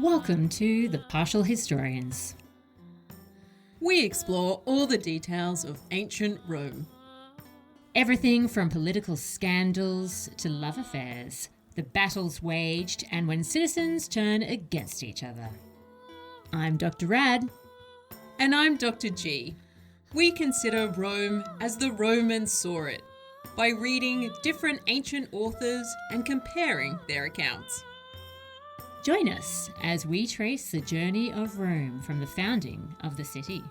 Welcome to The Partial Historians. We explore all the details of ancient Rome. Everything from political scandals to love affairs, the battles waged, and when citizens turn against each other. I'm Dr. Rad. And I'm Dr. G. We consider Rome as the Romans saw it, by reading different ancient authors and comparing their accounts. Join us as we trace the journey of Rome from the founding of the city.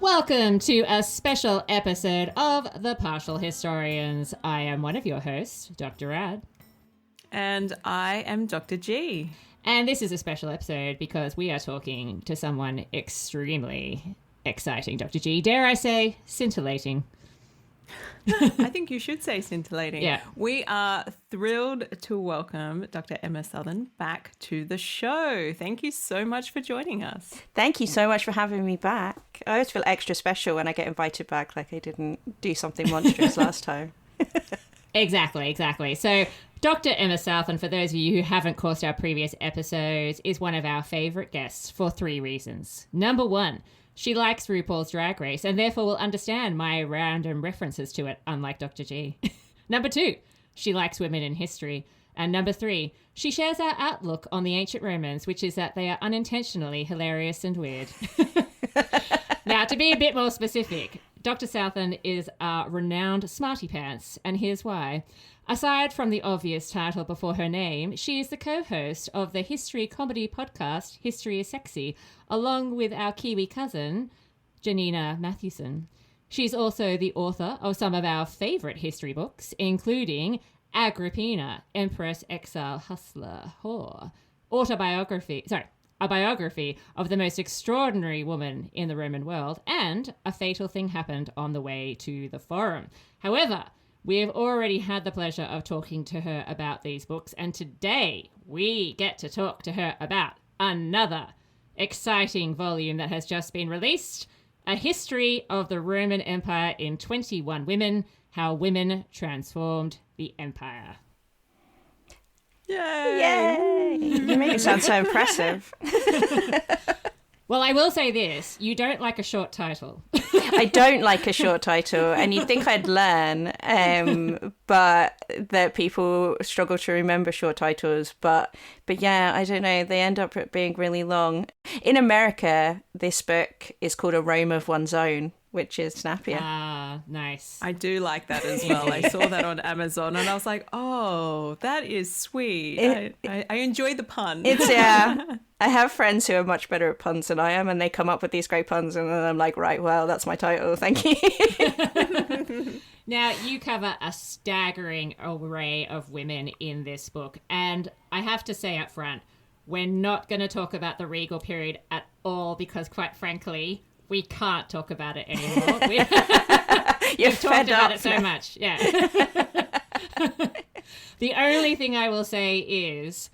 Welcome to a special episode of The Partial Historians. I am one of your hosts, Dr. Rad. And I am Dr. G. And this is a special episode because we are talking to someone extremely exciting, Dr. G. Dare I say, scintillating. I think you should say scintillating. Yeah. We are thrilled to welcome Dr. Emma Southon back to the show. Thank you so much for joining us. Thank you so much for having me back. I always feel extra special when I get invited back, like I didn't do something monstrous last time. Exactly. So Dr. Emma Southon, for those of you who haven't caught our previous episodes, is one of our favourite guests for 3 reasons. Number 1, she likes RuPaul's Drag Race and therefore will understand my random references to it, unlike Dr. G. Number 2, she likes women in history. And number 3, she shares our outlook on the ancient Romans, which is that they are unintentionally hilarious and weird. Now, to be a bit more specific, Dr. Southon is a renowned smarty pants, and here's why. Aside from the obvious title before her name, she is the co-host of the history comedy podcast History is Sexy, along with our Kiwi cousin, Janina Mathewson. She's also the author of some of our favourite history books, including Agrippina, Empress, Exile, Hustler, Whore, a biography of the most extraordinary woman in the Roman world, and A Fatal Thing Happened on the Way to the Forum. However, we have already had the pleasure of talking to her about these books, and today we get to talk to her about another exciting volume that has just been released, A History of the Roman Empire in 21 Women, How Women Transformed the Empire. Yay! You make it sound so impressive. Well, I will say this, you don't like a short title. I don't like a short title, and you'd think I'd learn, but that people struggle to remember short titles. But yeah, I don't know, they end up being really long. In America, this book is called A Rome of One's Own, which is snappier. Ah, nice. I do like that as well. I saw that on Amazon and I was like, oh, that is sweet. I enjoy the pun. It's, yeah. I have friends who are much better at puns than I am, and they come up with these great puns, and then I'm like, right, well, that's my title. Thank you. Now, you cover a staggering array of women in this book, and I have to say up front, we're not going to talk about the regal period at all because, quite frankly, we can't talk about it anymore. We've talked about it so much. Yeah. The only thing I will say is,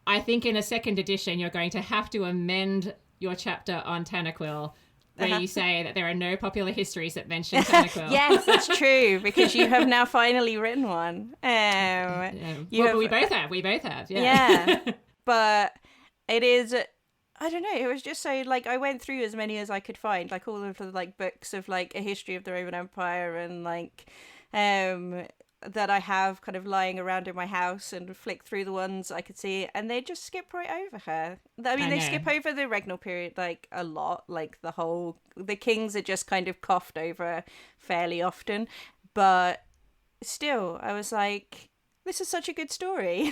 I think in a second edition, you're going to have to amend your chapter on Tanaquil, where you say that there are no popular histories that mention Tanaquil. Yes, that's true, because you have now finally written one. We both have. Yeah. But it is... I don't know, it was just so, like, I went through as many as I could find, like, all of the, like, books of, like, a history of the Roman Empire and, like, that I have kind of lying around in my house, and flick through the ones I could see, and they just skip right over her. I mean, they skip over the regnal period, like, a lot, like, the kings are just kind of coughed over fairly often, but still, I was like... This is such a good story.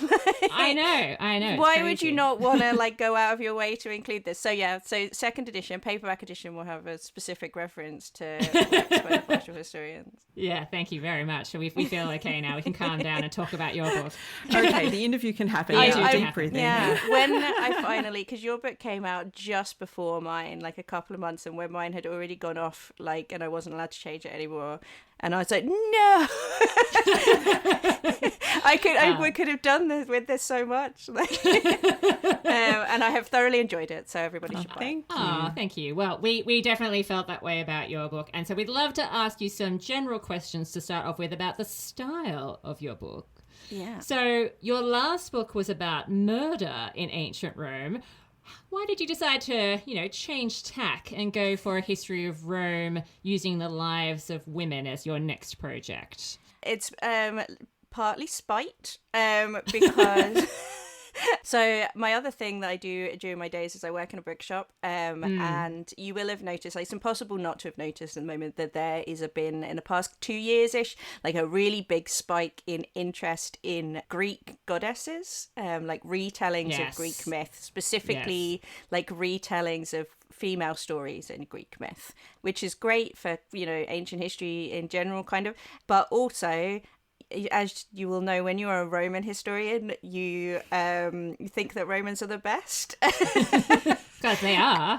I know. Why would you not want to like go out of your way to include this? So yeah, so second edition, paperback edition will have a specific reference to the partial historians. Yeah, thank you very much. So we feel okay now. We can calm down and talk about your book. Okay, the interview can happen. Deep breathing. Yeah, when I finally, because your book came out just before mine, like a couple of months, and when mine had already gone off, like, and I wasn't allowed to change it anymore. And I was like, no. I could have done this with this so much. And I have thoroughly enjoyed it, so everybody should buy it. Thank you. Well, we definitely felt that way about your book. And so we'd love to ask you some general questions to start off with about the style of your book. Yeah. So your last book was about murder in ancient Rome. Why did you decide to, change tack and go for a history of Rome using the lives of women as your next project? It's partly spite, because... So my other thing that I do during my days is I work in a bookshop, and you will have noticed, like, it's impossible not to have noticed at the moment that there is been, in the past 2 years-ish, like a really big spike in interest in Greek goddesses, like retellings of Greek myth, specifically like retellings of female stories in Greek myth, which is great for, ancient history in general, kind of, but also... As you will know, when you're a Roman historian, you think that Romans are the best. Because they are.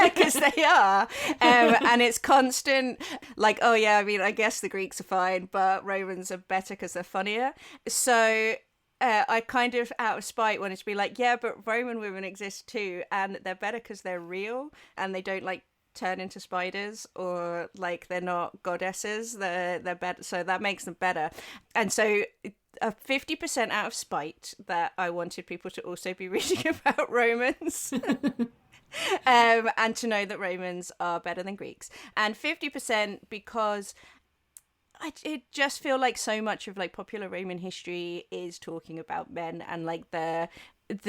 Because they are. And it's constant, like, oh yeah, I mean, I guess the Greeks are fine, but Romans are better because they're funnier. So... I kind of, out of spite, wanted to be like, yeah, but Roman women exist too, and they're better because they're real, and they don't, like, turn into spiders, or like they're not goddesses, they're better, so that makes them better. And so 50% out of spite that I wanted people to also be reading about Romans and to know that Romans are better than Greeks, and 50% because I just feel like so much of like popular Roman history is talking about men, and like the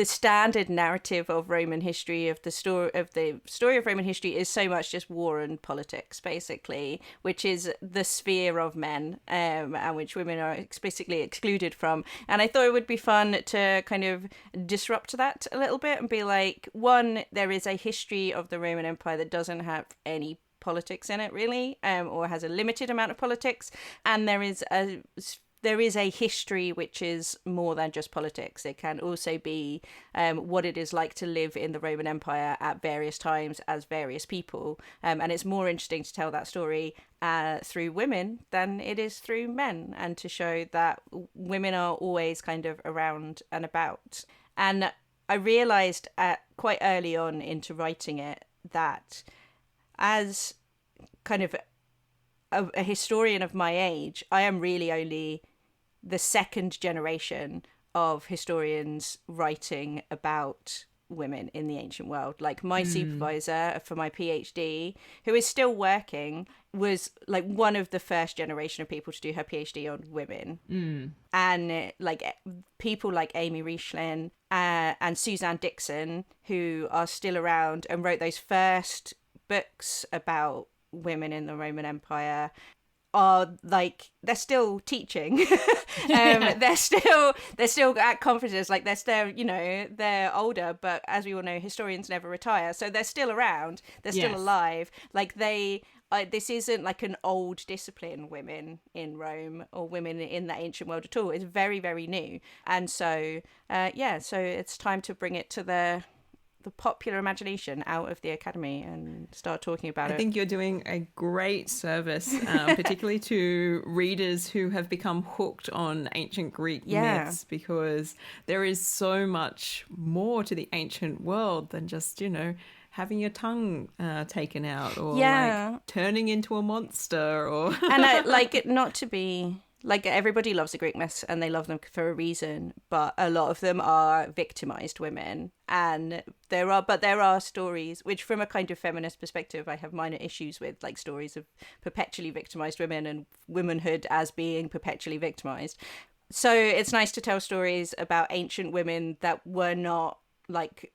standard narrative of Roman history, of the story of Roman history, is so much just war and politics, basically, which is the sphere of men, and which women are explicitly excluded from. And I thought it would be fun to kind of disrupt that a little bit and be like, one, there is a history of the Roman Empire that doesn't have any politics in it, really, or has a limited amount of politics, and there is a history which is more than just politics. It can also be what it is like to live in the Roman Empire at various times as various people, and it's more interesting to tell that story through women than it is through men, and to show that women are always kind of around and about. And I realised quite early on into writing it that as kind of a historian of my age, I am really only the second generation of historians writing about women in the ancient world. Like my supervisor for my PhD, who is still working, was like one of the first generation of people to do her PhD on women. And like people like Amy Riechlin and Suzanne Dixon, who are still around and wrote those first books about women in the Roman Empire, are like, they're still teaching. They're still at conferences, like they're still, they're older, but as we all know, historians never retire, so they're still around, they're still alive. Like this isn't like an old discipline, women in Rome or women in the ancient world at all. It's very, very new. And so so it's time to bring it to the popular imagination out of the academy and start talking about it. I think you're doing a great service, particularly to readers who have become hooked on ancient Greek myths, because there is so much more to the ancient world than just, having your tongue taken out, or like turning into a monster, or and not to be... Like, everybody loves the Greek myths and they love them for a reason, but a lot of them are victimized women. And there are stories which, from a kind of feminist perspective, I have minor issues with, like stories of perpetually victimized women and womanhood as being perpetually victimized. So it's nice to tell stories about ancient women that were not like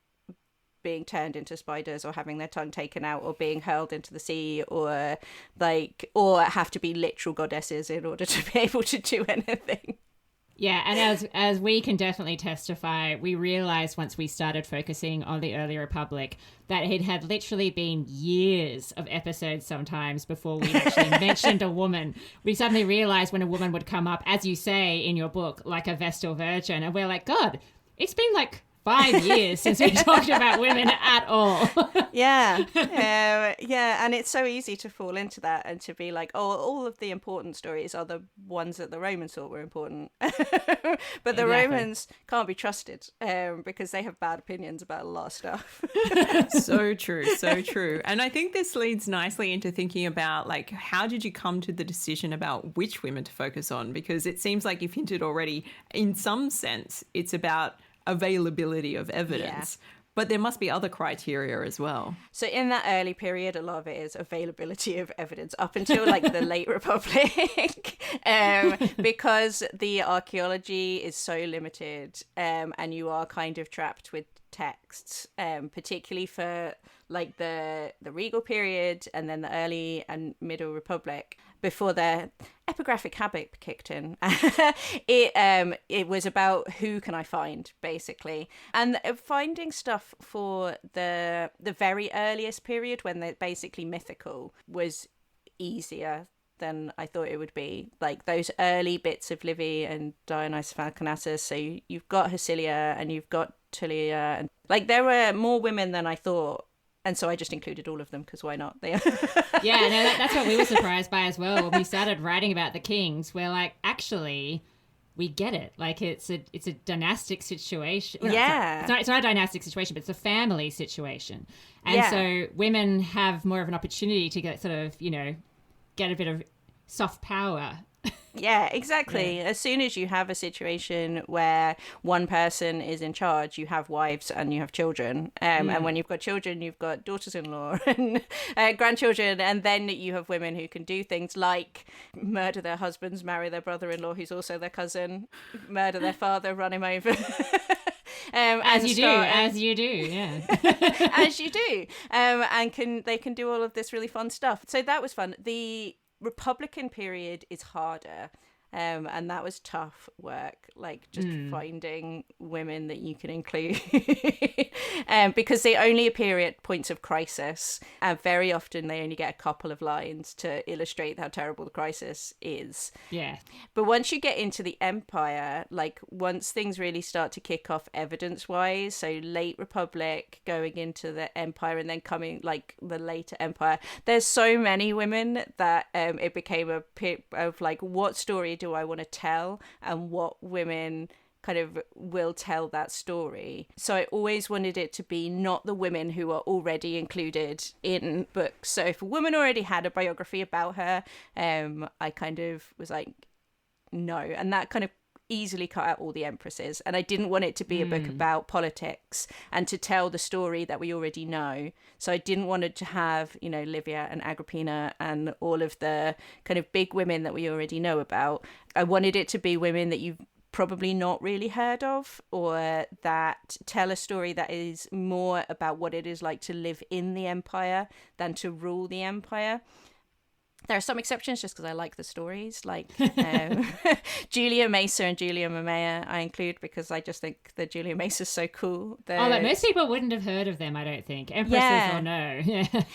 being turned into spiders, or having their tongue taken out, or being hurled into the sea, or have to be literal goddesses in order to be able to do anything. Yeah, and as we can definitely testify, we realized once we started focusing on the early Republic that it had literally been years of episodes sometimes before we actually mentioned a woman. We suddenly realized when a woman would come up, as you say in your book, like a Vestal Virgin, and we're like, God, it's been like 5 years since we talked about women at all. Yeah. Yeah. And it's so easy to fall into that and to be like, oh, all of the important stories are the ones that the Romans thought were important. But the Romans can't be trusted because they have bad opinions about a lot of stuff. So true. So true. And I think this leads nicely into thinking about, like, how did you come to the decision about which women to focus on? Because it seems like you've hinted already, in some sense, it's about availability of evidence. Yeah. But there must be other criteria as well. So in that early period, a lot of it is availability of evidence up until like the late Republic, because the archaeology is so limited, and you are kind of trapped with texts, particularly for like the regal period and then the early and middle Republic, before the epigraphic habit kicked in. It was about who can I find, basically, and finding stuff for the very earliest period when they're basically mythical was easier than I thought it would be. Like those early bits of Livy and Dionysus Falconassus. So you've got Hesilia and you've got Tullia, and like there were more women than I thought. And so I just included all of them because why not? Yeah, no, that's what we were surprised by as well. When we started writing about the kings, we're like, actually, we get it. Like it's a dynastic situation. Yeah. It's not a dynastic situation, but it's a family situation. And so women have more of an opportunity to get sort of, get a bit of soft power. Yeah, exactly. Yeah. As soon as you have a situation where one person is in charge, you have wives and you have children. And when you've got children, you've got daughters-in-law and grandchildren. And then you have women who can do things like murder their husbands, marry their brother-in-law, who's also their cousin, murder their father, run him over. As you do, yeah. As you do. And they can do all of this really fun stuff. So that was fun. The Republican period is harder, and that was tough work, like just finding women that you can include because they only appear at points of crisis, and very often they only get a couple of lines to illustrate how terrible the crisis is. Yeah. But once you get into the Empire, like once things really start to kick off evidence-wise, so late Republic going into the Empire and then coming like the later Empire, there's so many women that it became a pit of like, what story do I want to tell and what women kind of will tell that story. So I always wanted it to be not the women who are already included in books. So if a woman already had a biography about her, I kind of was like, no. And that kind of easily cut out all the empresses, and I didn't want it to be a book about politics and to tell the story that we already know. So I didn't want it to have, Livia and Agrippina and all of the kind of big women that we already know about. I wanted it to be women that you've probably not really heard of, or that tell a story that is more about what it is like to live in the empire than to rule the empire. There are some exceptions just because I like the stories, like Julia Mesa and Julia Mamaea I include because I just think that Julia Mesa is so cool. Like most people wouldn't have heard of them, I don't think. Empresses or no.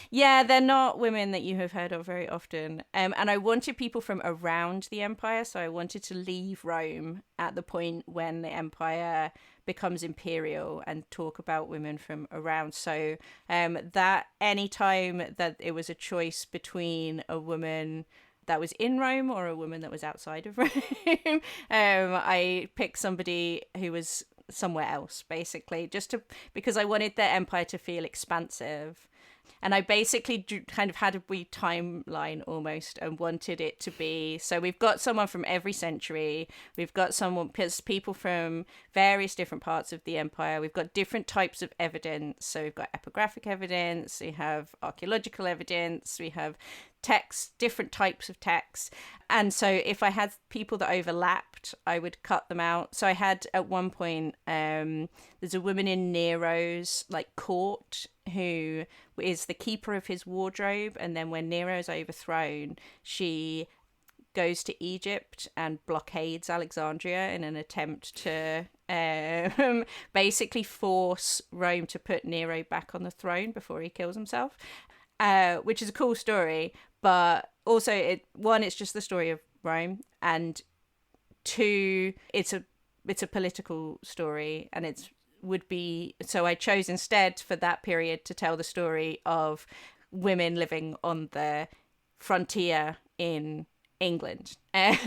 Yeah, they're not women that you have heard of very often. And I wanted people from around the empire, so I wanted to leave Rome at the point when the empire becomes imperial and talk about women from around. So that any time that it was a choice between a woman that was in Rome or a woman that was outside of Rome, I picked somebody who was somewhere else, basically, because I wanted the empire to feel expansive. And I basically kind of had a wee timeline almost and wanted it to be, so we've got someone from every century, we've got people from various different parts of the empire, we've got different types of evidence, so we've got epigraphic evidence, we have archaeological evidence, we have texts, different types of texts. And so if I had people that overlapped, I would cut them out. So I had at one point, there's a woman in Nero's court who is the keeper of his wardrobe, and then when Nero's overthrown, she goes to Egypt and blockades Alexandria in an attempt to basically force Rome to put Nero back on the throne before he kills himself, which is a cool story. But also, it's just the story of Rome, and two, it's a political story, and it's would be, so I chose instead for that period to tell the story of women living on the frontier in England and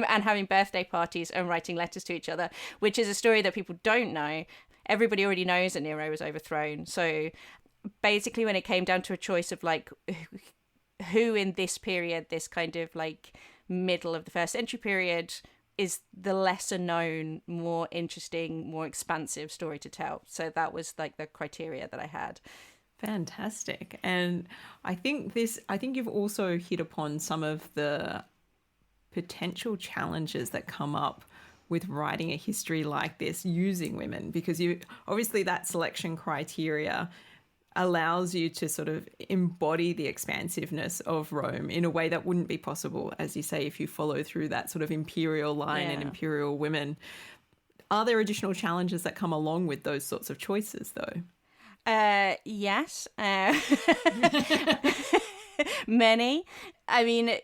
having birthday parties and writing letters to each other, which is a story that people don't know. Everybody already knows that Nero was overthrown. So basically, when it came down to a choice of like who in this period, this kind of like middle of the first century period, is the lesser known, more interesting, more expansive story to tell. So that was like the criteria that I had. Fantastic. And I think you've also hit upon some of the potential challenges that come up with writing a history like this using women, because you obviously that selection criteria allows you to sort of embody the expansiveness of Rome in a way that wouldn't be possible, as you say, if you follow through that sort of imperial line and imperial women. Are there additional challenges that come along with those sorts of choices, though? Yes. Many. I mean,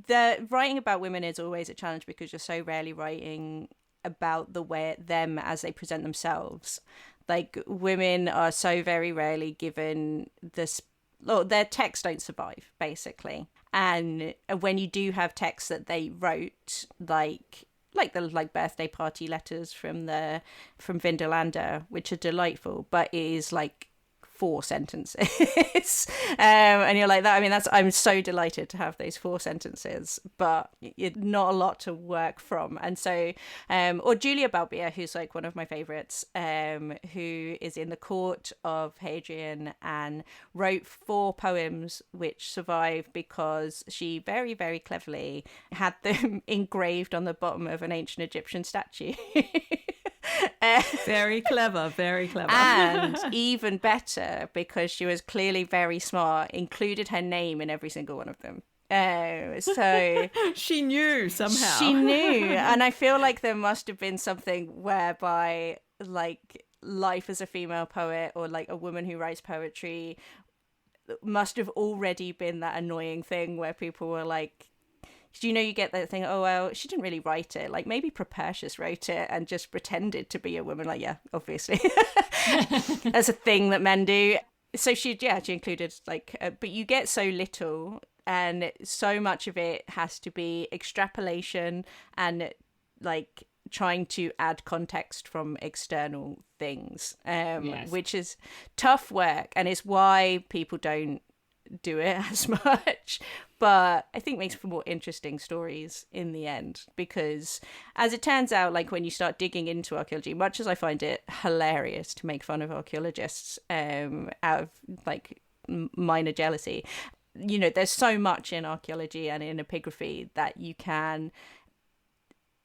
the writing about women is always a challenge because you're so rarely writing about them as they present themselves. Like, women are so very rarely given this. Their texts don't survive, basically. And when you do have texts that they wrote, like the birthday party letters from Vindolanda, which are delightful, but is like 4 sentences. And you're like that. I mean, I'm so delighted to have those 4 sentences, but not a lot to work from. And so, or Julia Balbia, who's like one of my favorites, who is in the court of Hadrian and wrote 4 poems which survive because she very, very cleverly had them engraved on the bottom of an ancient Egyptian statue. Very clever, very clever. And even better, because she was clearly very smart, included her name in every single one of them. So she knew somehow. She knew. And I feel like there must have been something whereby like life as a female poet or like a woman who writes poetry must have already been that annoying thing where people were like, you get that thing, oh, well, she didn't really write it. Like, maybe Propertius wrote it and just pretended to be a woman. Like, yeah, obviously. That's a thing that men do. So she included, like, but you get so little, and so much of it has to be extrapolation and, like, trying to add context from external things, which is tough work, and it's why people don't do it as much, but I think makes for more interesting stories in the end, because as it turns out, like when you start digging into archaeology, much as I find it hilarious to make fun of archaeologists out of like minor jealousy, there's so much in archaeology and in epigraphy that you can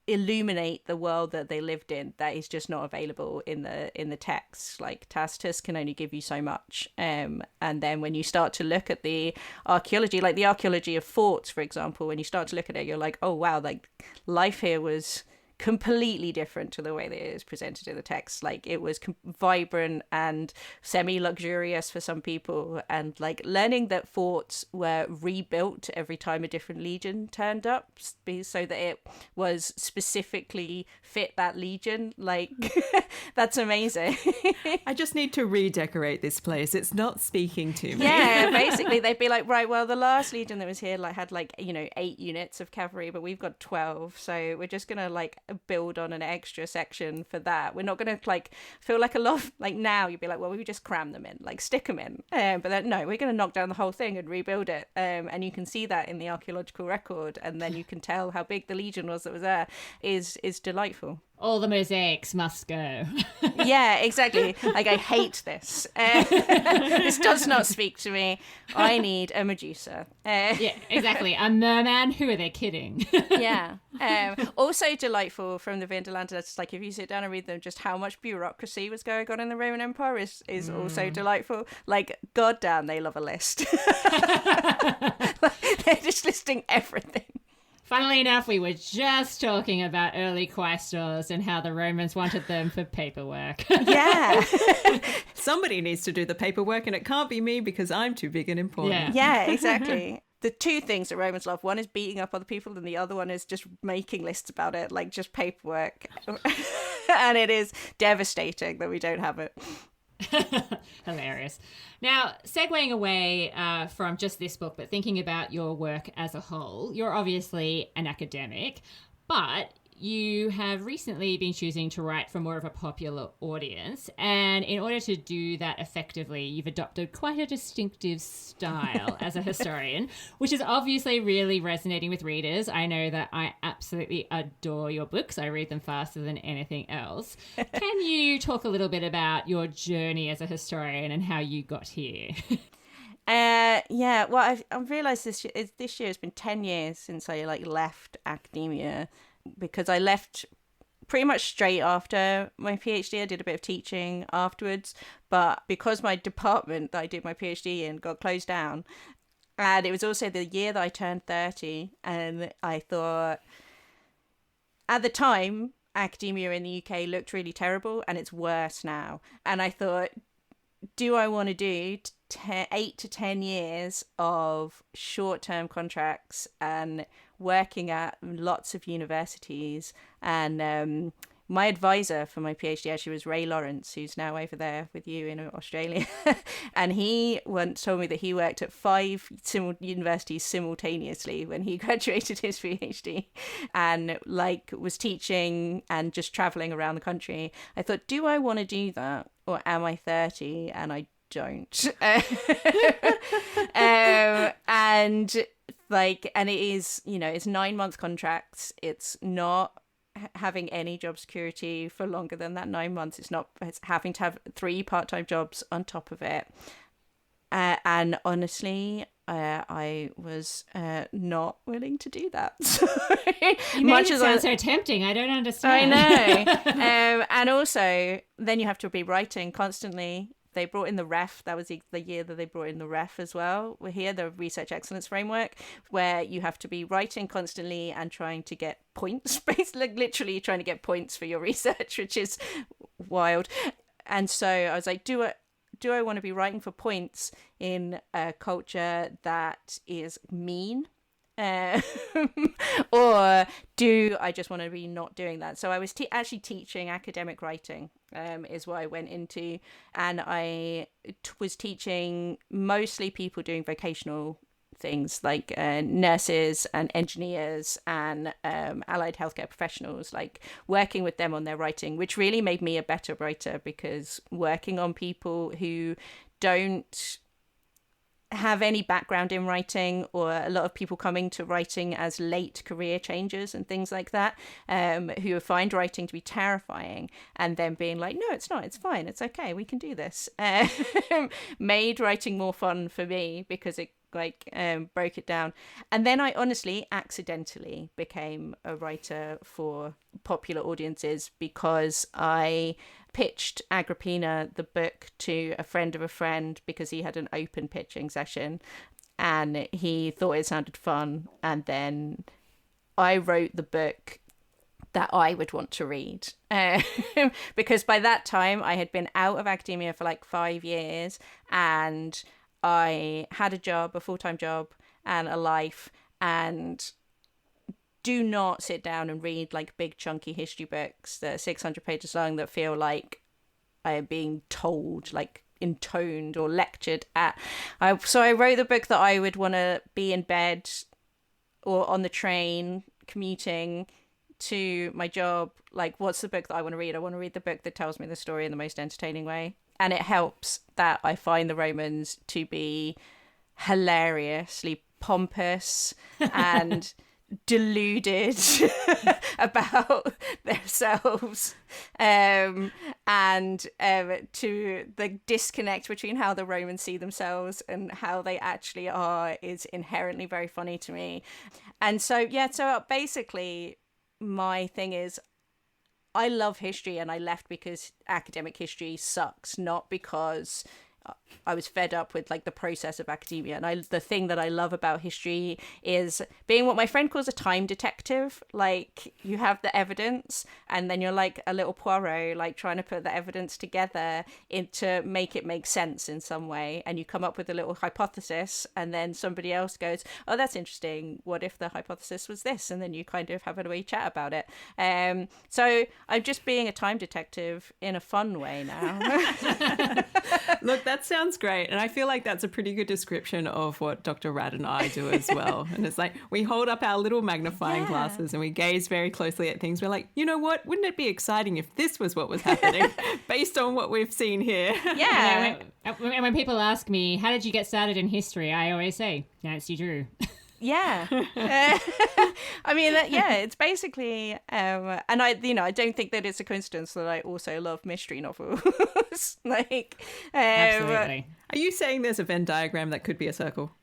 illuminate the world that they lived in that is just not available in the text. Like Tacitus can only give you so much, and then when you start to look at the archaeology, like the archaeology of forts, for example, when you start to look at it, you're like, oh wow, like life here was completely different to the way that it is presented in the text. Like it was vibrant and semi-luxurious for some people, and like learning that forts were rebuilt every time a different legion turned up so that it was specifically fit that legion, like that's amazing. I just need to redecorate this place, it's not speaking to me. Yeah, basically they'd be like, right, well the last legion that was here like had like 8 units of cavalry, but we've got 12, so we're just gonna like build on an extra section for that. We're not gonna like feel like a lot of, like now you'd be like, well, we just cram them in, like stick them in, but then no, we're gonna knock down the whole thing and rebuild it, and you can see that in the archaeological record, and then you can tell how big the legion was that was there. Is delightful. All the mosaics must go. Yeah, exactly. Like, I hate this. This does not speak to me. I need a Medusa. Yeah, exactly. A merman? Who are they kidding? Yeah. Also delightful from the Vindolanda, it's like if you sit down and read them, just how much bureaucracy was going on in the Roman Empire is also delightful. Like, goddamn, they love a list. Like, they're just listing everything. Funnily enough, we were just talking about early quaestors and how the Romans wanted them for paperwork. Yeah. Somebody needs to do the paperwork, and it can't be me because I'm too big and important. Yeah, exactly. The 2 things that Romans love, one is beating up other people and the other one is just making lists about it, like just paperwork. And it is devastating that we don't have it. Hilarious. Now, segueing away from just this book, but thinking about your work as a whole, you're obviously an academic, but you have recently been choosing to write for more of a popular audience. And in order to do that effectively, you've adopted quite a distinctive style as a historian, which is obviously really resonating with readers. I know that I absolutely adore your books. I read them faster than anything else. Can you talk a little bit about your journey as a historian and how you got here? Yeah, well, I've realised this year has been 10 years since I left academia, because I left pretty much straight after my PhD. I did a bit of teaching afterwards, but because my department that I did my PhD in got closed down, and it was also the year that I turned 30, and I thought, at the time, academia in the UK looked really terrible, and it's worse now. And I thought, do I want to do 8 to 10 years of short-term contracts and working at lots of universities? And my advisor for my PhD actually was Ray Lawrence, who's now over there with you in Australia. And he once told me that he worked at 5 universities simultaneously when he graduated his PhD, and was teaching and just traveling around the country. I thought, do I want to do that, or am I 30 and I don't? And it is, it's 9-month contracts. It's not having any job security for longer than that 9 months. It's having to have 3 part-time jobs on top of it. And honestly, I was not willing to do that. You made it sound so tempting. I don't understand. I know. And also, then you have to be writing constantly. They brought in the REF. That was the year that they brought in the REF as well. We're here, the Research Excellence Framework, where you have to be writing constantly and trying to get points, basically, literally trying to get points for your research, which is wild. And so I was like, do I want to be writing for points in a culture that is mean? Or do I just want to be not doing that? So I was actually teaching academic writing, is what I went into, and I was teaching mostly people doing vocational things like nurses and engineers and allied healthcare professionals, working with them on their writing, which really made me a better writer, because working on people who don't have any background in writing, or a lot of people coming to writing as late career changers and things like that, who find writing to be terrifying, and then being like, no, it's not, it's fine, it's okay, we can do this, made writing more fun for me, because it broke it down. And then I honestly accidentally became a writer for popular audiences, because I pitched Agrippina, the book, to a friend of a friend, because he had an open pitching session and he thought it sounded fun. And then I wrote the book that I would want to read, because by that time I had been out of academia for 5 years, and I had a job, a full-time job, and a life, and do not sit down and read big chunky history books that are 600 pages long that feel like I am being told, intoned or lectured at. So I wrote the book that I would want to be in bed or on the train commuting to my job. What's the book that I want to read? I want to read the book that tells me the story in the most entertaining way. And it helps that I find the Romans to be hilariously pompous and deluded about themselves, and to the disconnect between how the Romans see themselves and how they actually are is inherently very funny to me. And so basically my thing is, I love history, and I left because academic history sucks, not because I was fed up with like the process of academia. And the thing that I love about history is being what my friend calls a time detective. Like you have the evidence and then you're like a little Poirot, like trying to put the evidence together to make it make sense in some way. And you come up with a little hypothesis and then somebody else goes, oh, that's interesting. What if the hypothesis was this? And then you kind of have a wee chat about it. So I'm just being a time detective in a fun way now. Look, that sounds great. And I feel like that's a pretty good description of what Dr. Rad and I do as well. And it's like we hold up our little magnifying glasses and we gaze very closely at things. We're like, you know what? Wouldn't it be exciting if this was what was happening based on what we've seen here? Yeah. And when people ask me, how did you get started in history? I always say, Nancy Drew. Yeah. I mean, it's basically, and I don't think that it's a coincidence that I also love mystery novels. Like, Absolutely. Are you saying there's a Venn diagram that could be a circle?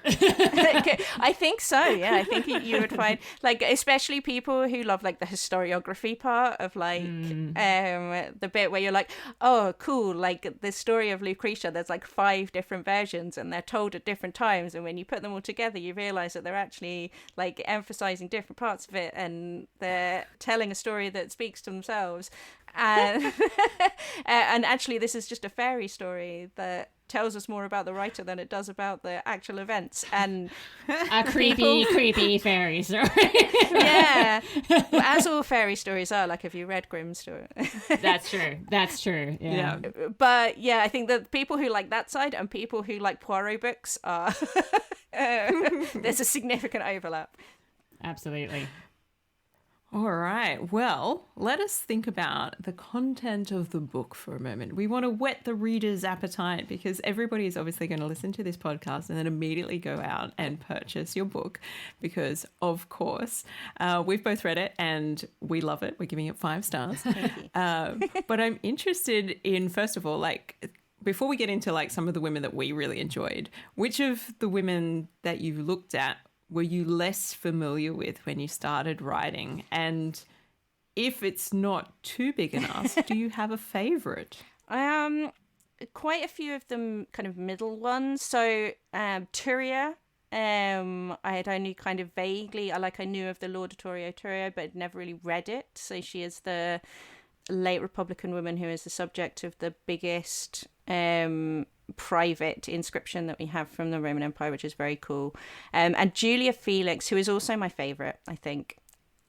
I think so. Yeah, I think you would find like, especially people who love like the historiography part of like the bit where you're like, oh, cool, like the story of Lucretia, there's like 5 different versions and they're told at different times, and when you put them all together you realize that they're actually like emphasizing different parts of it and they're telling a story that speaks to themselves. And and actually this is just a fairy story that tells us more about the writer than it does about the actual events. And a creepy fairy story. Yeah, well, as all fairy stories are. Like, have you read Grimm's story? That's true. Yeah. But yeah, I think that people who like that side and people who like Poirot books are there's a significant overlap. Absolutely. All right. Well, let us think about the content of the book for a moment. We want to whet the reader's appetite because everybody is obviously going to listen to this podcast and then immediately go out and purchase your book because, of course, we've both read it and we love it. We're giving it 5 stars. Thank you. But I'm interested in, first of all, like, before we get into like some of the women that we really enjoyed, which of the women that you looked at were you less familiar with when you started writing? And if it's not too big an ask, do you have a favourite? Quite a few of them kind of middle ones. So Turia, I had only kind of vaguely, I knew of the Laudatorio Turia, but never really read it. So she is the late Republican woman who is the subject of the biggest private inscription that we have from the Roman Empire, which is very cool. And Julia Felix, who is also my favourite, I think.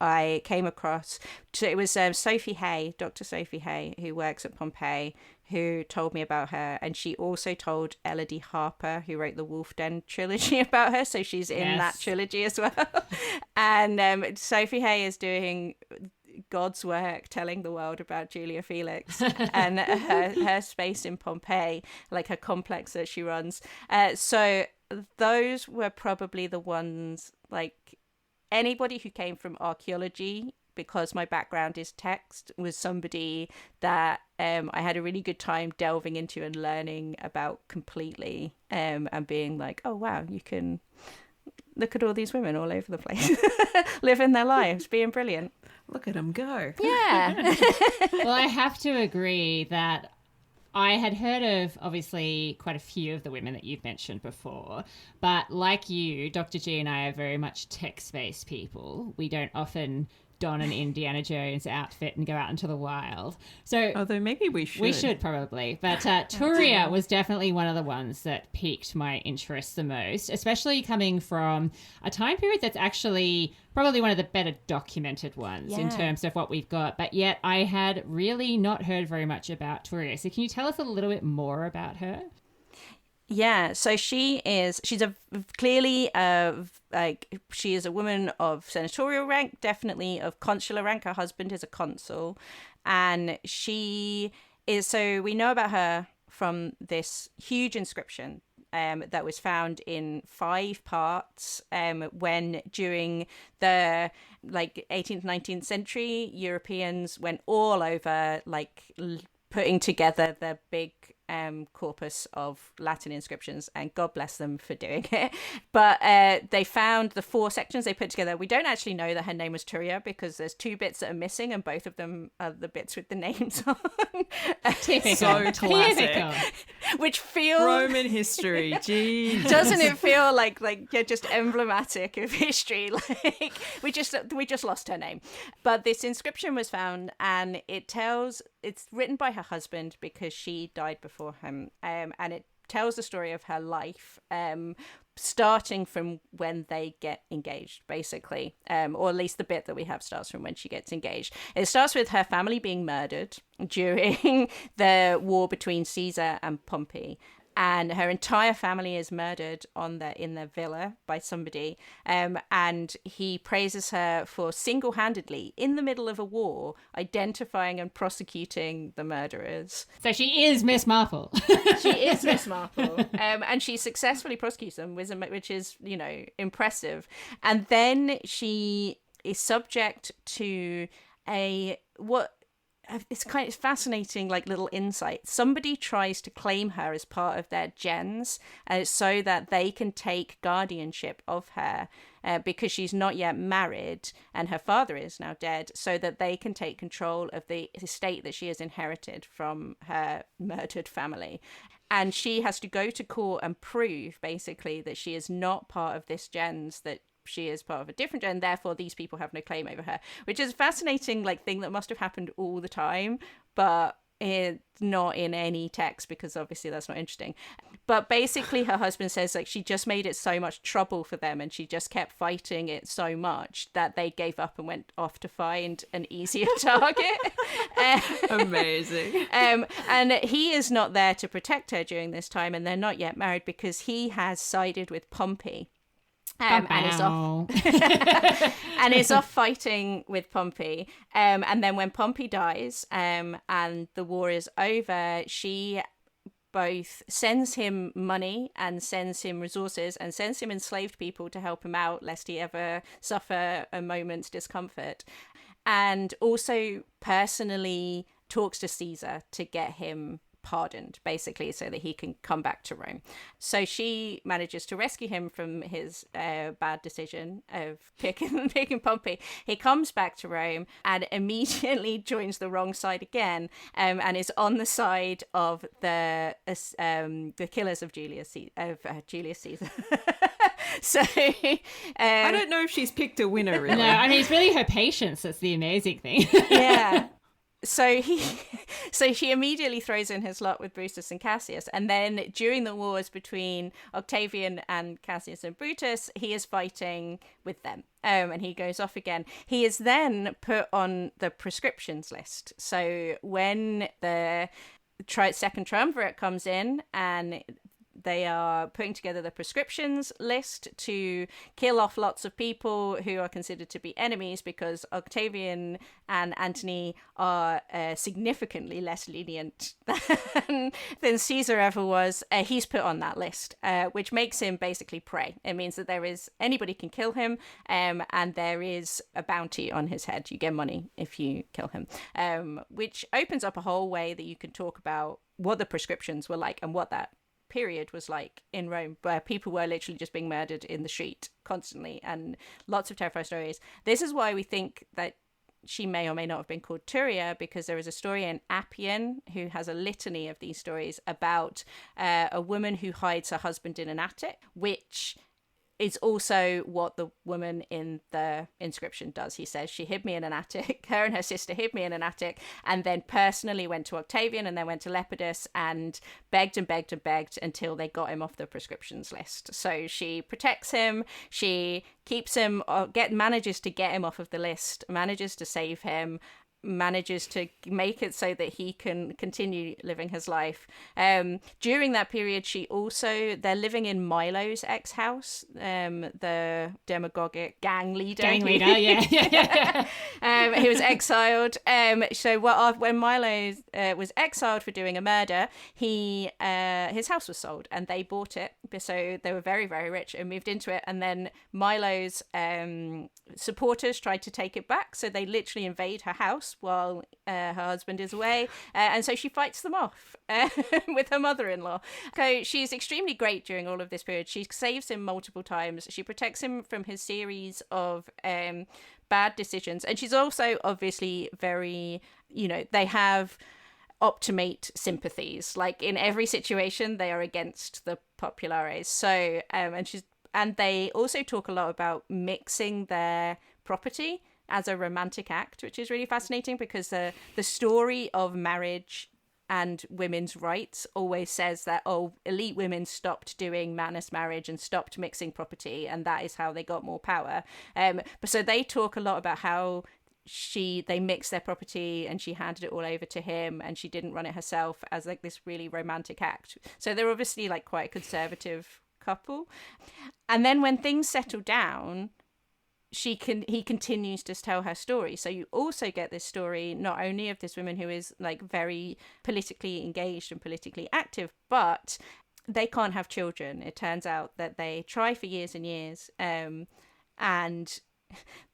I came across, it was Sophie Hay, Dr. Sophie Hay, who works at Pompeii, who told me about her. And she also told Elodie Harper, who wrote the Wolf Den trilogy, about her. So she's in that trilogy as well. And Sophie Hay is doing God's work telling the world about Julia Felix and her space in Pompeii, like her complex that she runs. So those were probably the ones, like anybody who came from archaeology, because my background is text, was somebody that I had a really good time delving into and learning about completely, and being like, oh wow, you can look at all these women all over the place living their lives, being brilliant. Look at them go. Yeah. Well, I have to agree that I had heard of, obviously, quite a few of the women that you've mentioned before. But like you, Dr. G and I are very much text-based people. We don't often don an Indiana Jones outfit and go out into the wild. So although maybe we should. We should probably. But Turia was definitely one of the ones that piqued my interest the most, especially coming from a time period that's actually probably one of the better documented ones in terms of what we've got. But yet I had really not heard very much about Turia. So can you tell us a little bit more about her? Yeah, so she's clearly she is a woman of senatorial rank, definitely of consular rank. Her husband is a consul, and she is, so we know about her from this huge inscription that was found in 5 parts when during the 18th, 19th century, Europeans went all over putting together the big corpus of Latin inscriptions, and God bless them for doing it. But they found the 4 sections they put together. We don't actually know that her name was Turia because there's 2 bits that are missing, and both of them are the bits with the names on. Typical. So classic. Typical. Which feels Roman history. Jeez. doesn't it feel like you're just emblematic of history? Like we just lost her name. But this inscription was found, and it's written by her husband because she died before him, and it tells the story of her life, starting from when they get engaged, basically, or at least the bit that we have starts from when she gets engaged. It starts with her family being murdered during the war between Caesar and Pompey. And her entire family is murdered in their villa by somebody. And he praises her for single-handedly, in the middle of a war, identifying and prosecuting the murderers. So she is Miss Marple. She is Miss Marple. And she successfully prosecutes them, which is, impressive. And then she is subject to it's fascinating, like, little insight. Somebody tries to claim her as part of their gens, so that they can take guardianship of her, because she's not yet married and her father is now dead, so that they can take control of the estate that she has inherited from her murdered family. And she has to go to court and prove, basically, that she is not part of this gens, that she is part of a different gen, therefore these people have no claim over her, which is a fascinating, like, thing that must have happened all the time, but it's not in any text because obviously that's not interesting. But basically her husband says, like, she just made it so much trouble for them, and she just kept fighting it so much that they gave up and went off to find an easier target. Amazing. And he is not there to protect her during this time, and they're not yet married because he has sided with Pompey. And is off fighting with Pompey. And then when Pompey dies, and the war is over, she both sends him money and sends him resources and sends him enslaved people to help him out, lest he ever suffer a moment's discomfort. And also personally talks to Caesar to get him pardoned, basically, so that he can come back to Rome. So she manages to rescue him from his bad decision of picking Pompey. He comes back to Rome and immediately joins the wrong side again, and is on the side of the killers of Julius Caesar. So I don't know if she's picked a winner, really. No, I mean, it's really her patience that's the amazing thing. Yeah. So she immediately throws in his lot with Brutus and Cassius, and then during the wars between Octavian and Cassius and Brutus, he is fighting with them, and he goes off again. He is then put on the prescriptions list. So when the second triumvirate comes in and they are putting together the prescriptions list to kill off lots of people who are considered to be enemies, because Octavian and Antony are significantly less lenient than Caesar ever was. He's put on that list, which makes him basically prey. It means that anybody can kill him, and there is a bounty on his head. You get money if you kill him, which opens up a whole way that you can talk about what the prescriptions were like and what that period was like in Rome, where people were literally just being murdered in the street constantly, and lots of terrifying stories. This is why we think that she may or may not have been called Turia, because there is a story in Appian who has a litany of these stories about a woman who hides her husband in an attic, which is also what the woman in the inscription does. He says she hid me in an attic. Her and her sister hid me in an attic, and then personally went to Octavian and then went to Lepidus and begged and begged and begged until they got him off the prescriptions list. So she protects him. She keeps him, manages to get him off of the list, manages to save him, manages to make it so that he can continue living his life. During that period, they're living in Milo's ex-house, the demagogic gang leader. He was exiled. When Milo was exiled for doing a murder, his house was sold and they bought it. So they were very, very rich and moved into it. And then Milo's supporters tried to take it back. So they literally invade her house while her husband is away. And so she fights them off with her mother-in-law. So she's extremely great during all of this period. She saves him multiple times. She protects him from his series of bad decisions. And she's also obviously very, they have optimate sympathies. Like in every situation, they are against the populares. So, and they also talk a lot about mixing their property as a romantic act, which is really fascinating because the story of marriage and women's rights always says that, elite women stopped doing manus marriage and stopped mixing property, and that is how they got more power. But so they talk a lot about how they mixed their property and she handed it all over to him and she didn't run it herself as like this really romantic act. So they're obviously like quite a conservative couple. And then when things settle down, he continues to tell her story. So you also get this story not only of this woman who is like very politically engaged and politically active, but they can't have children. It turns out that they try for years and years, and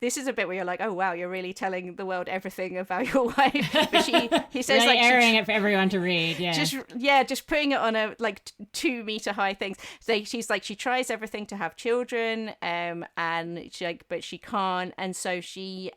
this is a bit where you're like, oh wow, you're really telling the world everything about your wife. But he says really like airing it for everyone to read. Just putting it on a like 2 meter high thing. So she's like, she tries everything to have children, and but she can't, and so she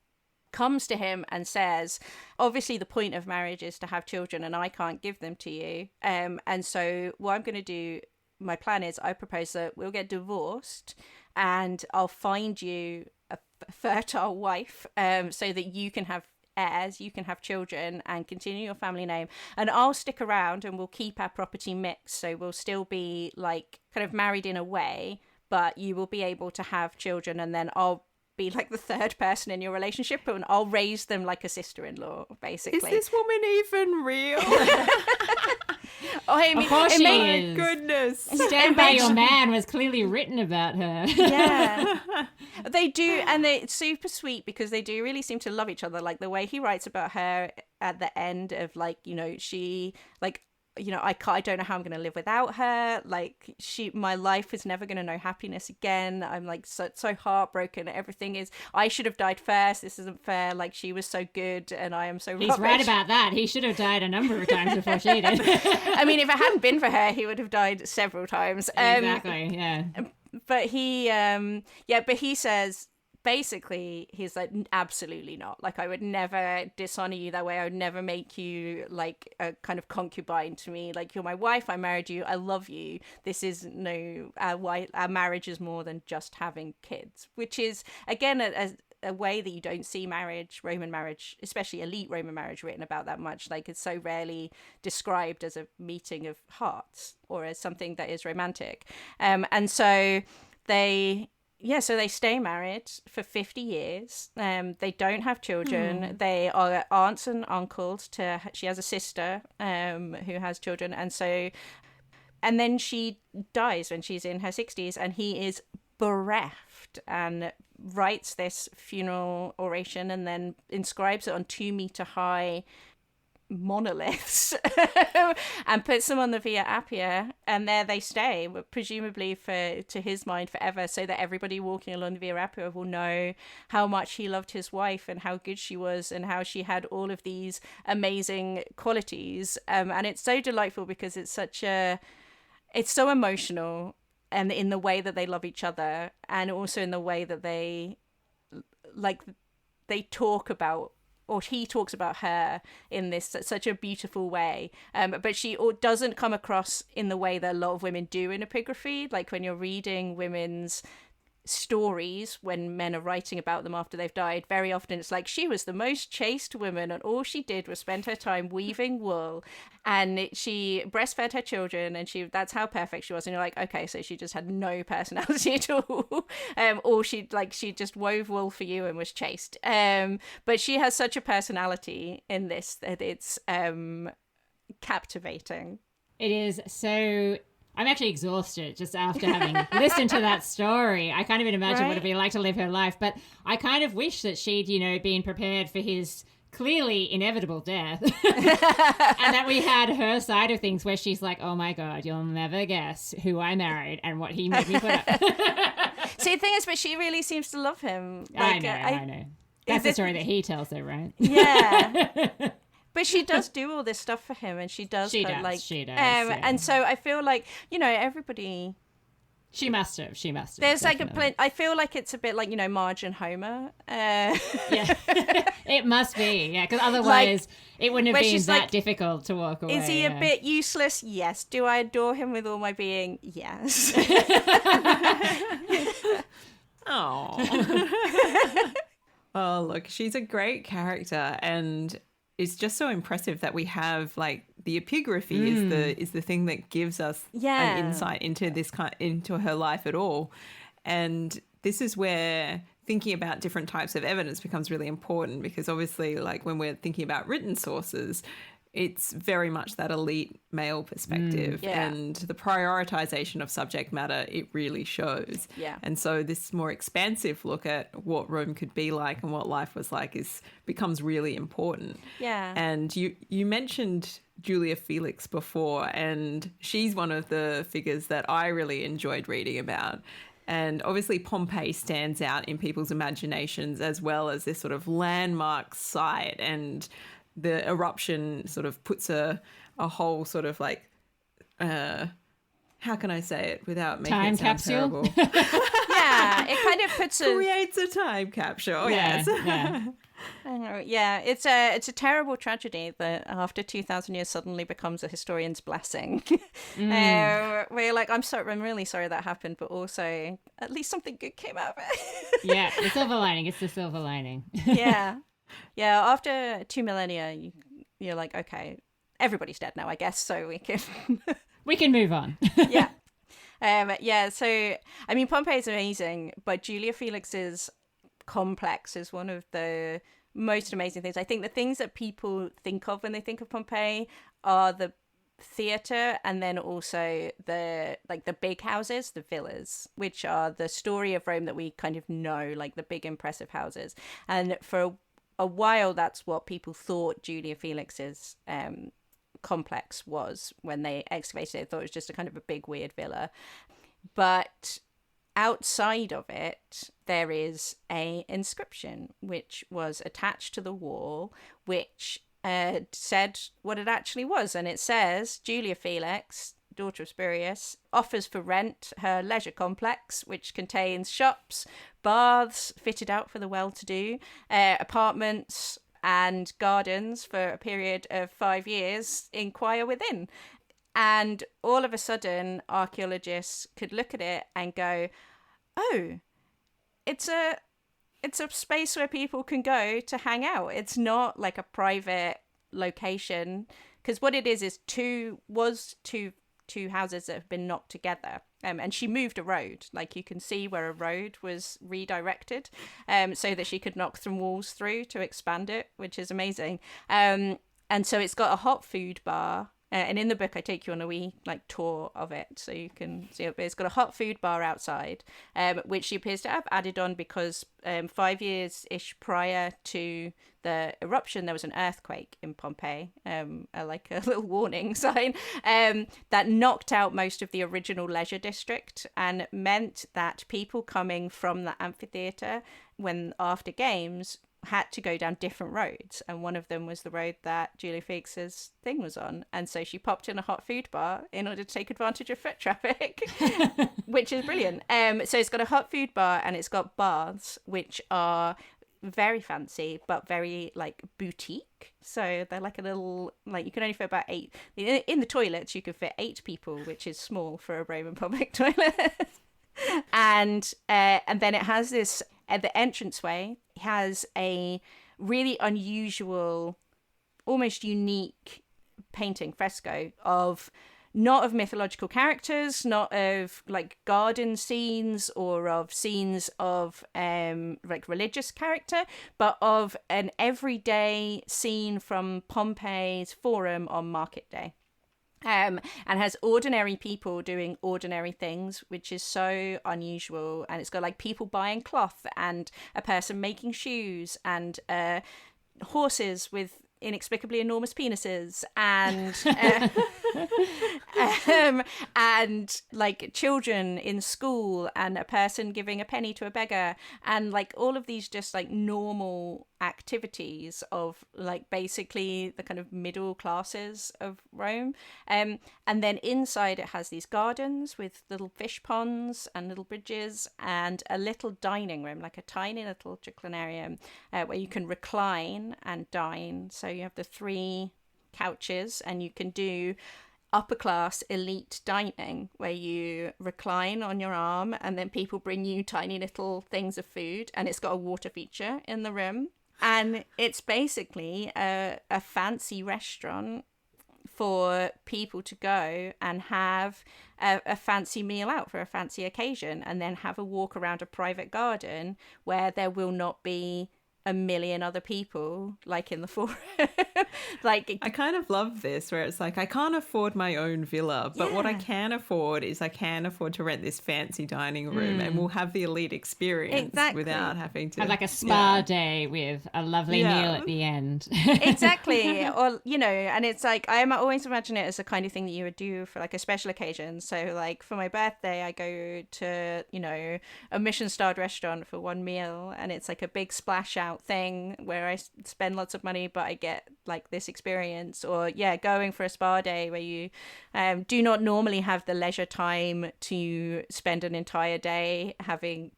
comes to him and says, obviously the point of marriage is to have children, and I can't give them to you. And so what I'm going to do, my plan is, I propose that we'll get divorced, and I'll find you a fertile wife, so that you can have heirs, you can have children and continue your family name, and I'll stick around and we'll keep our property mixed, so we'll still be like kind of married in a way, but you will be able to have children, and then I'll be like the third person in your relationship, and I'll raise them like a sister-in-law, basically. Is this woman even real? Of course she is. Goodness. Stand by Your Man was clearly written about her. Yeah. They do, and it's super sweet because they do really seem to love each other. Like the way he writes about her at the end of like, she like, I don't know how I'm going to live without her. Like my life is never going to know happiness again. I'm like so heartbroken. Everything is, I should have died first. This isn't fair. Like she was so good and I am so rubbish. He's right about that. He should have died a number of times before she did. I mean, if it hadn't been for her, he would have died several times. Exactly. Yeah. But he says, basically, he's like, absolutely not. Like, I would never dishonor you that way. I would never make you like a kind of concubine to me. Like, you're my wife. I married you. I love you. This is our marriage is more than just having kids, which is, again, a way that you don't see Roman marriage, especially elite Roman marriage, written about that much. Like, it's so rarely described as a meeting of hearts or as something that is romantic. And so they stay married for 50 years. They don't have children. They are aunts and uncles she has a sister who has children. And then she dies when she's in her 60s, and he is bereft and writes this funeral oration and then inscribes it on 2 meter high monoliths and puts them on the Via Appia, and there they stay, presumably to his mind forever, so that everybody walking along the Via Appia will know how much he loved his wife and how good she was and how she had all of these amazing qualities. And it's so delightful because it's so emotional, and in the way that they love each other, and also in the way that they talk about, or he talks about her in this such a beautiful way. But she doesn't come across in the way that a lot of women do in epigraphy. Like when you're reading women's stories, when men are writing about them after they've died, very often it's like, she was the most chaste woman and all she did was spend her time weaving wool, and she breastfed her children, and that's how perfect she was. And you're like, okay, so she just had no personality at all. Or she just wove wool for you and was chaste. But she has such a personality in this that it's captivating. It is so... I'm actually exhausted just after having listened to that story. I can't even imagine what it'd be like to live her life. But I kind of wish that she'd, been prepared for his clearly inevitable death. And that we had her side of things where she's like, oh my God, you'll never guess who I married and what he made me put up. See, the thing is, but she really seems to love him. Like, I know. That's the story that he tells her, right? Yeah. But she does do all this stuff for him, and she does. She does. Yeah. And so I feel like, everybody... She must have. There's definitely. I feel like it's a bit like, Marge and Homer. Yeah. It must be. Yeah, because otherwise it wouldn't have been that difficult to walk away. Is he a bit useless? Yes. Do I adore him with all my being? Yes. Oh. Oh, look, she's a great character, and it's just so impressive that we have the epigraphy is the thing that gives us an insight into into her life at all. And this is where thinking about different types of evidence becomes really important, because obviously when we're thinking about written sources, it's very much that elite male perspective and the prioritization of subject matter, it really shows. Yeah. And so this more expansive look at what Rome could be like and what life was like becomes really important. Yeah. And you mentioned Julia Felix before, and she's one of the figures that I really enjoyed reading about. And obviously Pompeii stands out in people's imaginations as well as this sort of landmark site, and the eruption sort of puts a whole sort of how can I say it without making time it sound capsule? terrible? Yeah, it kind of puts creates a time capsule. Yes. Yeah. I know, yeah, it's a terrible tragedy that after 2,000 years suddenly becomes a historian's blessing. Where you're like, I'm really sorry that happened, but also at least something good came out of it. Yeah, the silver lining. It's the silver lining. Yeah. After 2 millennia, you're like, okay, everybody's dead now, I guess, so we can move on. Yeah. So I mean, Pompeii is amazing, but Julia Felix's complex is one of the most amazing things. I think the things that people think of when they think of Pompeii are the theater, and then also the big houses, the villas, which are the story of Rome that we kind of know, the big impressive houses. And for a while, that's what people thought Julia Felix's complex was when they excavated it. They thought it was just a kind of a big weird villa. But outside of it, there is a inscription which was attached to the wall, which said what it actually was. And it says, Julia Felix, daughter of Spurius, offers for rent her leisure complex, which contains shops, baths fitted out for the well-to-do, apartments and gardens for a period of 5 years. Inquire within. And all of a sudden, archaeologists could look at it and go, oh, it's a space where people can go to hang out. It's not like a private location, because what it is two houses that have been knocked together. And she moved a road, you can see where a road was redirected, so that she could knock some walls through to expand it, which is amazing. And so it's got a hot food bar. And in the book, I take you on a wee tour of it, so you can see it. But it's got a hot food bar outside, which she appears to have added on because 5 years-ish prior to the eruption, there was an earthquake in Pompeii, a little warning sign, that knocked out most of the original leisure district and meant that people coming from the amphitheatre after games had to go down different roads, and one of them was the road that Julia Felix's thing was on, and so she popped in a hot food bar in order to take advantage of foot traffic, which is brilliant. So it's got a hot food bar and it's got baths, which are very fancy but very boutique. So they're a little you can only fit about 8 in the toilets. You can fit 8 people, which is small for a Roman public toilet. And then it has this. The entranceway has a really unusual, almost unique painting, fresco not of mythological characters, not of garden scenes or of scenes of religious character, but of an everyday scene from Pompeii's Forum on market day. And has ordinary people doing ordinary things, which is so unusual. And it's got people buying cloth and a person making shoes and horses with inexplicably enormous penises and And like children in school and a person giving a penny to a beggar, and like all of these just like normal activities of like basically the kind of middle classes of Rome. And then inside it has these gardens with little fish ponds and little bridges and a little dining room, like a tiny little triclinarium where you can recline and dine. So you have the 3 couches and you can do upper class elite dining where you recline on your arm and then people bring you tiny little things of food, and it's got a water feature in the room. And it's basically a fancy restaurant for people to go and have a fancy meal out for a fancy occasion, and then have a walk around a private garden where there will not be a million other people like in the forum. Like, I kind of love this where it's like, I can't afford my own villa, but what I can afford is I can afford to rent this fancy dining room and we'll have the elite experience without having to have like a spa day with a lovely meal at the end. Exactly. Or, you know, and it's like, I always imagine it as the kind of thing that you would do for like a special occasion. So like for my birthday, I go to, you know, a Michelin-starred restaurant for one meal, and it's like a big splash out thing where I spend lots of money but I get like this experience. Or going for a spa day where you do not normally have the leisure time to spend an entire day having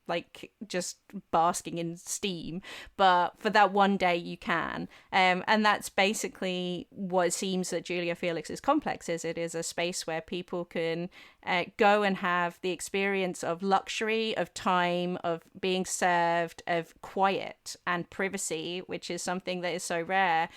like just basking in steam, but for that one day you can. And that's basically what it seems that Julia Felix's complex is. It is a space where people can go and have the experience of luxury, of time, of being served, of quiet and privacy, which is something that is so rare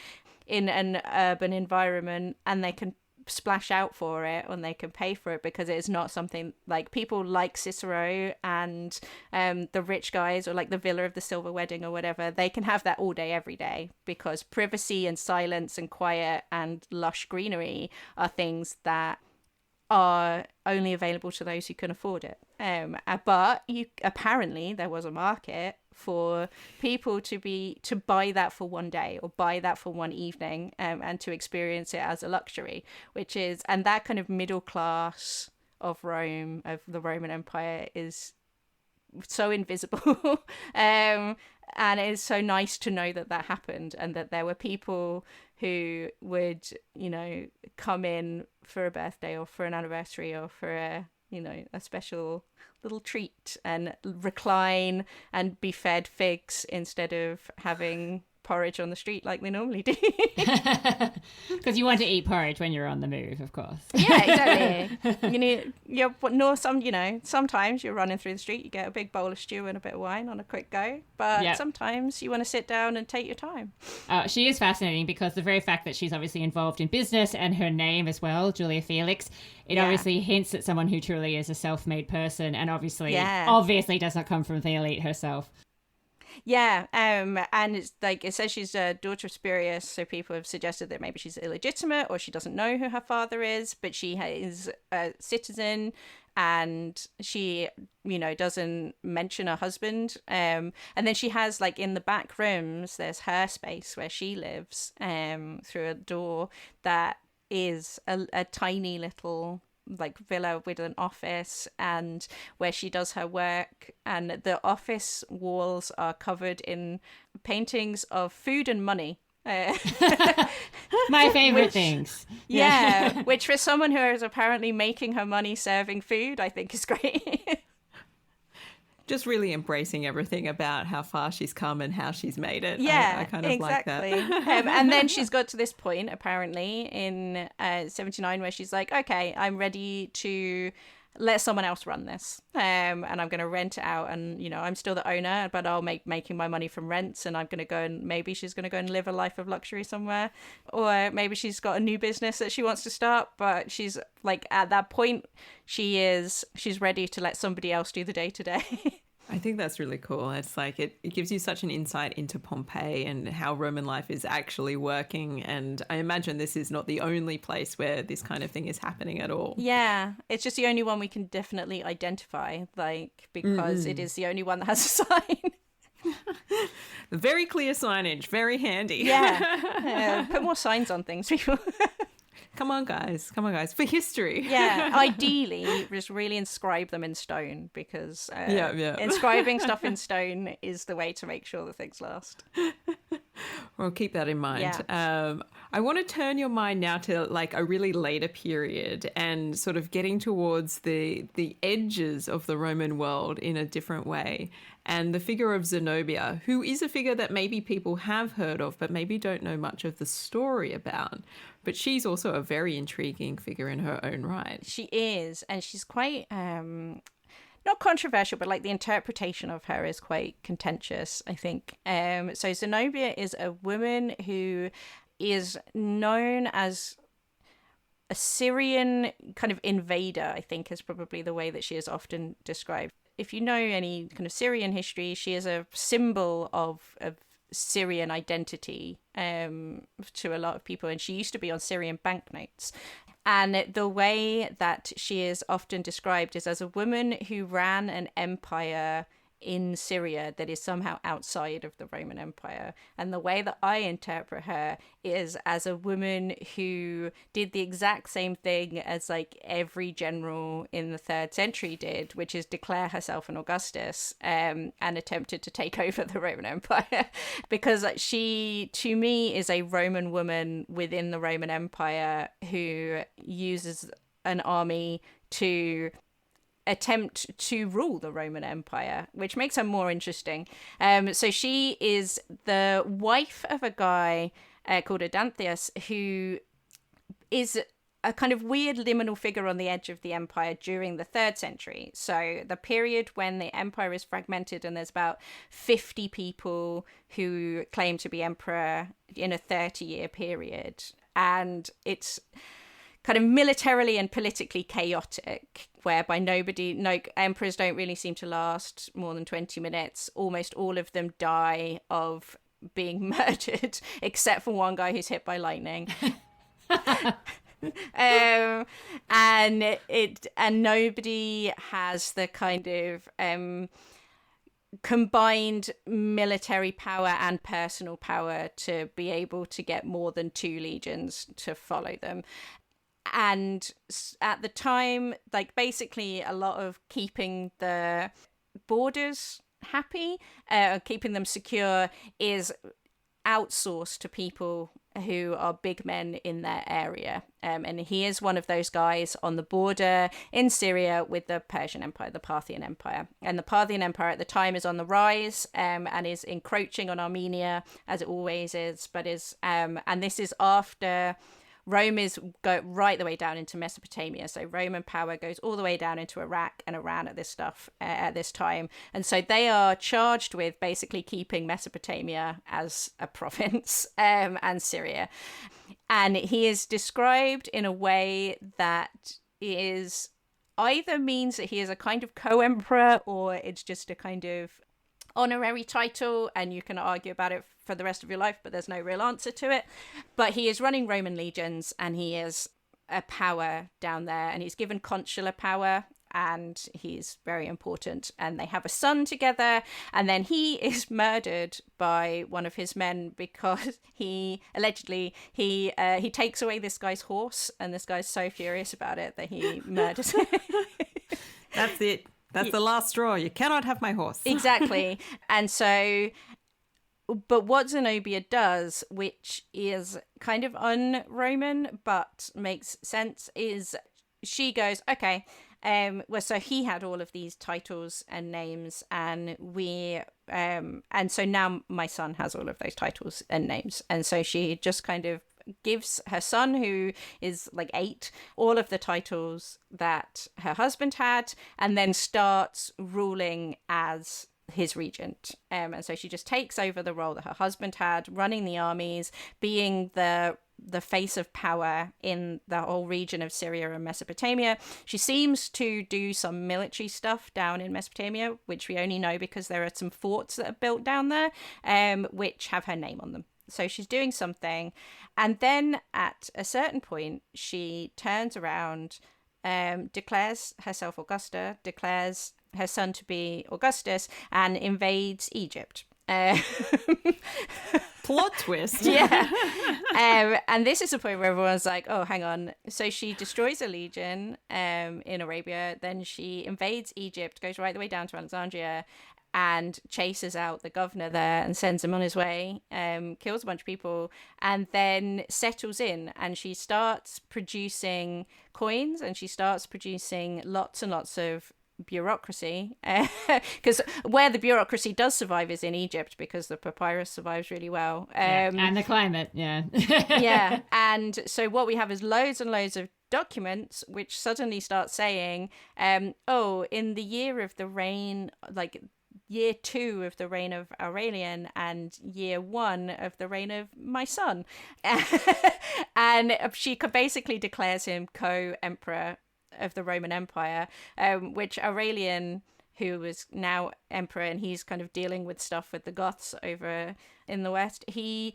in an urban environment, and they can splash out for it and they can pay for it because it is not something like people like Cicero and the rich guys, or like the Villa of the Silver Wedding or whatever. They can have that all day every day because privacy and silence and quiet and lush greenery are things that are only available to those who can afford it. But apparently there was a market for people to buy that for one day or buy that for one evening, and to experience it as a luxury, and that kind of middle class of Rome, of the Roman Empire, is so invisible. And it's so nice to know that happened, and that there were people who would, you know, come in for a birthday or for an anniversary or for a special little treat and recline and be fed figs instead of having porridge on the street like they normally do. Because you want to eat porridge when you're on the move, of course. Yeah, exactly. Sometimes you're running through the street, you get a big bowl of stew and a bit of wine on a quick go, but sometimes you want to sit down and take your time. She is fascinating because the very fact that she's obviously involved in business, and her name as well, Julia Felix, it obviously hints at someone who truly is a self-made person, and obviously does not come from the elite herself. Yeah, and it's like, it says she's a daughter of Spurius, so people have suggested that maybe she's illegitimate or she doesn't know who her father is, but she is a citizen, and she, doesn't mention her husband. And then she has, like, in the back rooms, there's her space where she lives, through a door that is a tiny little like villa with an office, and where she does her work, and the office walls are covered in paintings of food and money. My favorite things. Yeah, which for someone who is apparently making her money serving food, I think is great. Just really embracing everything about how far she's come and how she's made it. Yeah, I kind of exactly. like that. And then she's got to this point, apparently, in 79, where she's like, okay, I'm ready to let someone else run this. And I'm going to rent it out. And, I'm still the owner, but I'll making my money from rents. And I'm going to go and maybe she's going to go and live a life of luxury somewhere. Or maybe she's got a new business that she wants to start. But she's like, at that point, she's ready to let somebody else do the day to day. I think that's really cool. It's like it gives you such an insight into Pompeii and how Roman life is actually working. And I imagine this is not the only place where this kind of thing is happening at all. Yeah, it's just the only one we can definitely identify, like, because it is the only one that has a sign. Very clear signage, very handy. Yeah. Put more signs on things, people. Come on, guys, for history. Yeah, ideally, just really inscribe them in stone, because inscribing stuff in stone is the way to make sure that things last. Well, keep that in mind. Yeah. I want to turn your mind now to like a really later period and sort of getting towards the edges of the Roman world in a different way. And the figure of Zenobia, who is a figure that maybe people have heard of, but maybe don't know much of the story about. But she's also a very intriguing figure in her own right. She is, and she's quite... not controversial, but like the interpretation of her is quite contentious, I think. So Zenobia is a woman who is known as a Syrian kind of invader, I think is probably the way that she is often described. If you know any kind of Syrian history, she is a symbol of Syrian identity to a lot of people, and she used to be on Syrian banknotes. And the way that she is often described is as a woman who ran an empire in Syria that is somehow outside of the Roman Empire. And the way that I interpret her is as a woman who did the exact same thing as like every general in the 3rd century did, which is declare herself an Augustus, and attempted to take over the Roman Empire. Because she, to me, is a Roman woman within the Roman Empire who uses an army to attempt to rule the Roman Empire, which makes her more interesting. So she is the wife of a guy called Odanthius, who is a kind of weird liminal figure on the edge of the empire during the 3rd century. So the period when the empire is fragmented and there's about 50 people who claim to be emperor in a 30-year period. And it's kind of militarily and politically chaotic, whereby no emperors don't really seem to last more than 20 minutes. Almost all of them die of being murdered, except for one guy who's hit by lightning. And nobody has the kind of combined military power and personal power to be able to get more than 2 legions to follow them. And at the time, like basically a lot of keeping the borders happy, keeping them secure is outsourced to people who are big men in their area. And he is one of those guys on the border in Syria with the Persian Empire, the Parthian Empire. And the Parthian Empire at the time is on the rise, and is encroaching on Armenia, as it always is. But and this is after Rome is go right the way down into Mesopotamia. So Roman power goes all the way down into Iraq and Iran at this time. And so they are charged with basically keeping Mesopotamia as a province, and Syria. And he is described in a way that is either means that he is a kind of co-emperor, or it's just a kind of honorary title, and you can argue about it for the rest of your life, but there's no real answer to it. But he is running Roman legions, and he is a power down there, and he's given consular power, and he's very important. And they have a son together, and then he is murdered by one of his men because he allegedly he takes away this guy's horse, and this guy's so furious about it that he murders him. That's it. That's the last straw. You cannot have my horse. Exactly. And so, but what Zenobia does, which is kind of un-Roman but makes sense, is she goes, okay, well, so he had all of these titles and names, and and so now my son has all of those titles and names. And so she just kind of gives her son, who is like 8, all of the titles that her husband had, and then starts ruling as his regent. And so she just takes over the role that her husband had, running the armies, being the face of power in the whole region of Syria and Mesopotamia. She seems to do some military stuff down in Mesopotamia, which we only know because there are some forts that are built down there, which have her name on them. So she's doing something. And then at a certain point, she turns around, declares herself Augusta, declares her son to be Augustus, and invades Egypt. Plot twist. Yeah. And this is the point where everyone's like, oh, hang on. So she destroys a legion in Arabia. Then she invades Egypt, goes right the way down to Alexandria, and chases out the governor there and sends him on his way, kills a bunch of people, and then settles in. And she starts producing coins, and she starts producing lots and lots of bureaucracy, because where the bureaucracy does survive is in Egypt, because the papyrus survives really well. And the climate, yeah. Yeah. And so what we have is loads and loads of documents which suddenly start saying, oh, in the year of the reign, like year 2 of the reign of Aurelian and year 1 of the reign of my son. And she basically declares him co-emperor of the Roman Empire, which Aurelian, who was now emperor, and he's kind of dealing with stuff with the Goths over in the West, he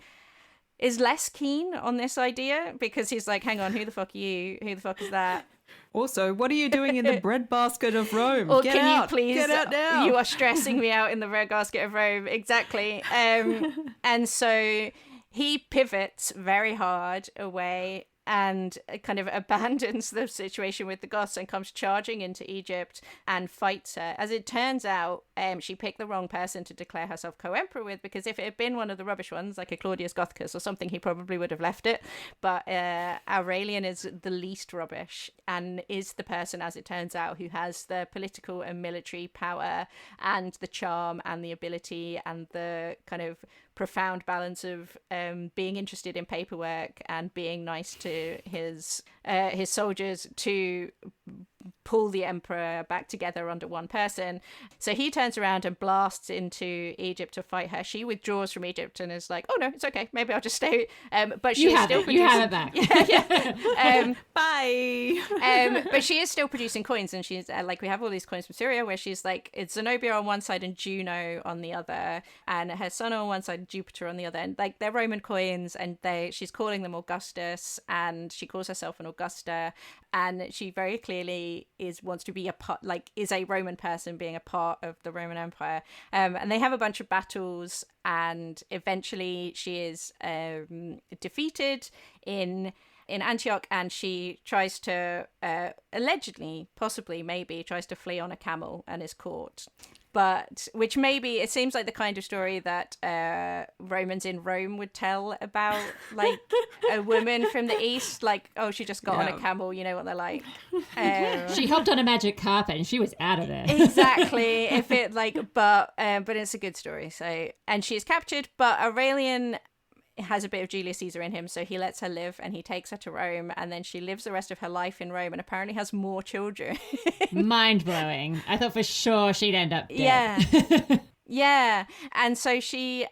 is less keen on this idea, because he's like, hang on, who the fuck are you? Who the fuck is that? Also, what are you doing in the breadbasket of Rome? Or Get can out. you please? Get out now. You are stressing me out in the breadbasket of Rome. Exactly. And so he pivots very hard away and kind of abandons the situation with the Goths and comes charging into Egypt and fights her. As it turns out, she picked the wrong person to declare herself co-emperor with, because if it had been one of the rubbish ones, like a Claudius Gothicus or something, he probably would have left it. But Aurelian is the least rubbish, and is the person, as it turns out, who has the political and military power and the charm and the ability and the kind of profound balance of being interested in paperwork and being nice to his soldiers to pull the emperor back together under one person. So he turns around and blasts into Egypt to fight her. She withdraws from Egypt and is like, oh no, it's okay, maybe I'll just stay. But she is still producing... You have it back. Yeah. Bye. But she is still producing coins, and she's like, we have all these coins from Syria where she's like, it's Zenobia on one side and Juno on the other, and her son on one side, Jupiter on the other, and like they're Roman coins, and she's calling them Augustus, and she calls herself an Augusta, and she very clearly wants to be a part, like is a Roman person being a part of the Roman Empire. And they have a bunch of battles, and eventually she is defeated in Antioch, and she tries to allegedly, possibly, maybe tries to flee on a camel and is caught. But which maybe it seems like the kind of story that Romans in Rome would tell about, like a woman from the east, like, oh, she just got on a camel, you know what they're like. She hopped on a magic carpet and she was out of there. Exactly. If it but it's a good story. So, and she is captured, but Aurelian has a bit of Julius Caesar in him, so he lets her live and he takes her to Rome, and then she lives the rest of her life in Rome and apparently has more children. Mind-blowing. I thought for sure she'd end up dead. Yeah. Yeah. And so she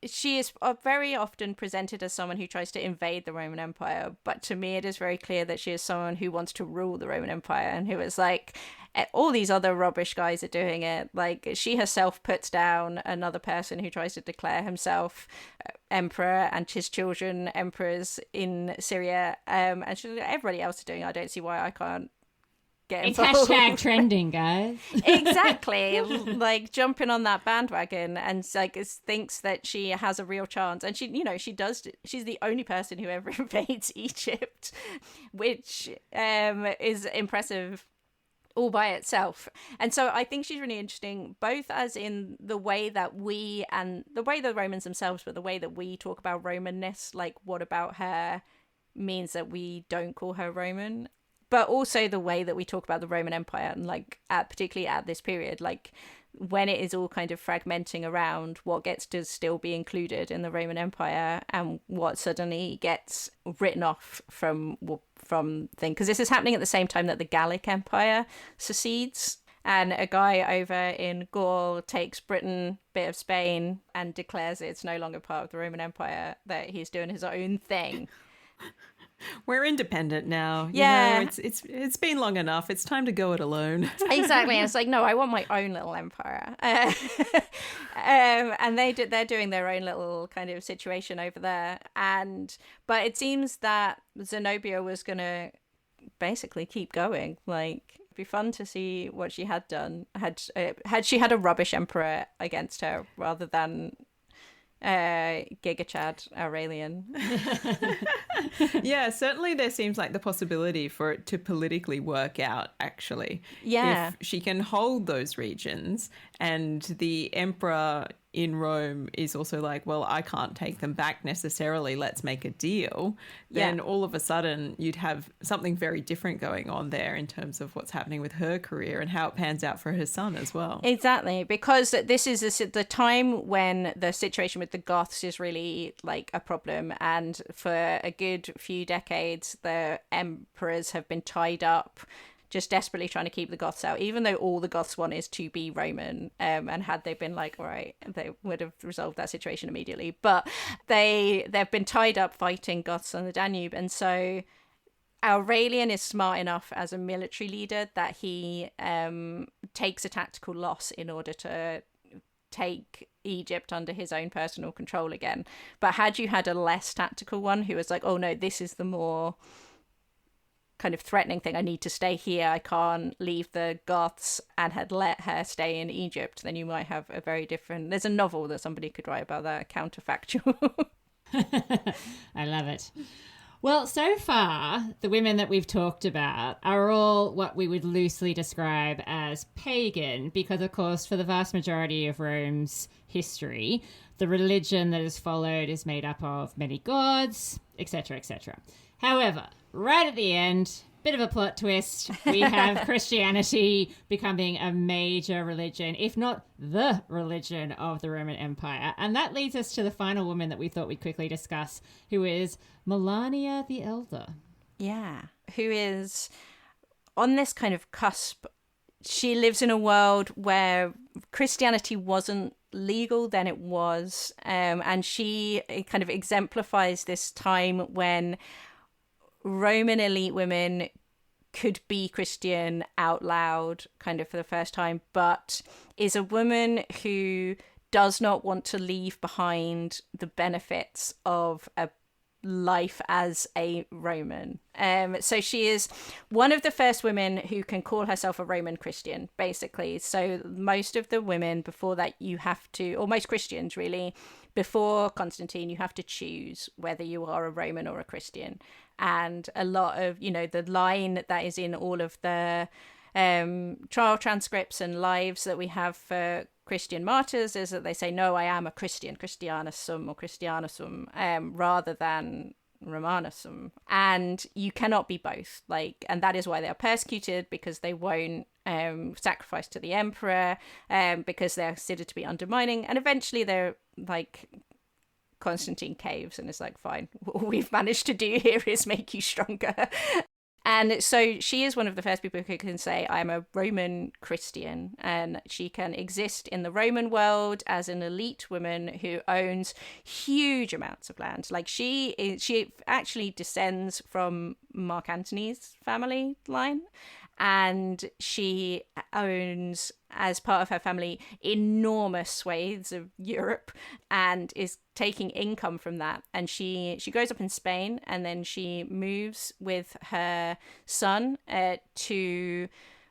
is very often presented as someone who tries to invade the Roman Empire, but to me it is very clear that she is someone who wants to rule the Roman Empire, and who is like, all these other rubbish guys are doing it. Like, she herself puts down another person who tries to declare himself emperor and his children emperors in Syria, and she's like, everybody else is doing it. I don't see why I can't get involved. It's hashtag trending, guys. Exactly. Like, jumping on that bandwagon, and like thinks that she has a real chance, and she does. She's the only person who ever invades Egypt, which is impressive all by itself. And so I think she's really interesting, both as in the way that and the way the Romans themselves, but the way that we talk about Romanness, like what about her means that we don't call her Roman, but also the way that we talk about the Roman Empire, and like particularly at this period, like when it is all kind of fragmenting around what gets to still be included in the Roman Empire and what suddenly gets written off from thing, because this is happening at the same time that the Gallic Empire secedes, and a guy over in Gaul takes Britain, bit of Spain, and declares it's no longer part of the Roman Empire, that he's doing his own thing. We're independent now. Yeah. You know, it's been long enough. It's time to go it alone. Exactly. And it's like, no, I want my own little empire. And they're doing their own little kind of situation over there. But it seems that Zenobia was going to basically keep going. Like, it'd be fun to see what she had done had she had a rubbish emperor against her, rather than Giga Chad Aurelian. Yeah, certainly there seems like the possibility for it to politically work out, actually. Yeah. If she can hold those regions and the emperor in Rome is also like, well, I can't take them back necessarily, let's make a deal, then all of a sudden you'd have something very different going on there in terms of what's happening with her career and how it pans out for her son as well. Exactly, because this is the time when the situation with the Goths is really like a problem, and for a good few decades the emperors have been tied up just desperately trying to keep the Goths out, even though all the Goths want is to be Roman. And had they been like, all right, they would have resolved that situation immediately. But they've been tied up fighting Goths on the Danube. And so Aurelian is smart enough as a military leader that he takes a tactical loss in order to take Egypt under his own personal control again. But had you had a less tactical one who was like, oh no, this is the more kind of threatening thing, I need to stay here, I can't leave the Goths, and had let her stay in Egypt, then you might have a very different... There's a novel that somebody could write about that, counterfactual. I love it. Well, so far, the women that we've talked about are all what we would loosely describe as pagan, because, of course, for the vast majority of Rome's history, the religion that is followed is made up of many gods, etc., etc. However, right at the end, bit of a plot twist, we have Christianity becoming a major religion, if not the religion of the Roman Empire. And that leads us to the final woman that we thought we'd quickly discuss, who is Melania the Elder. Yeah, who is on this kind of cusp. She lives in a world where Christianity wasn't legal, then it was. And she kind of exemplifies this time when Roman elite women could be Christian out loud kind of for the first time, but is a woman who does not want to leave behind the benefits of a life as a Roman. So she is one of the first women who can call herself a Roman Christian, basically. So most of the women before that, you have to, or most Christians really, before Constantine, you have to choose whether you are a Roman or a Christian. And a lot of, the line that is in all of the trial transcripts and lives that we have for Christian martyrs is that they say, no, I am a Christian, Christianus sum or Christianusum, rather than Romanusum. And you cannot be both. And that is why they are persecuted, because they won't sacrifice to the emperor, because they're considered to be undermining. And eventually they're Constantine caves and is like, fine, all we've managed to do here is make you stronger. And so she is one of the first people who can say, I'm a Roman Christian, and she can exist in the Roman world as an elite woman who owns huge amounts of land. She actually descends from Mark Antony's family line, and she owns, as part of her family, enormous swathes of Europe and is taking income from that. And she grows up in Spain, and then she moves with her son to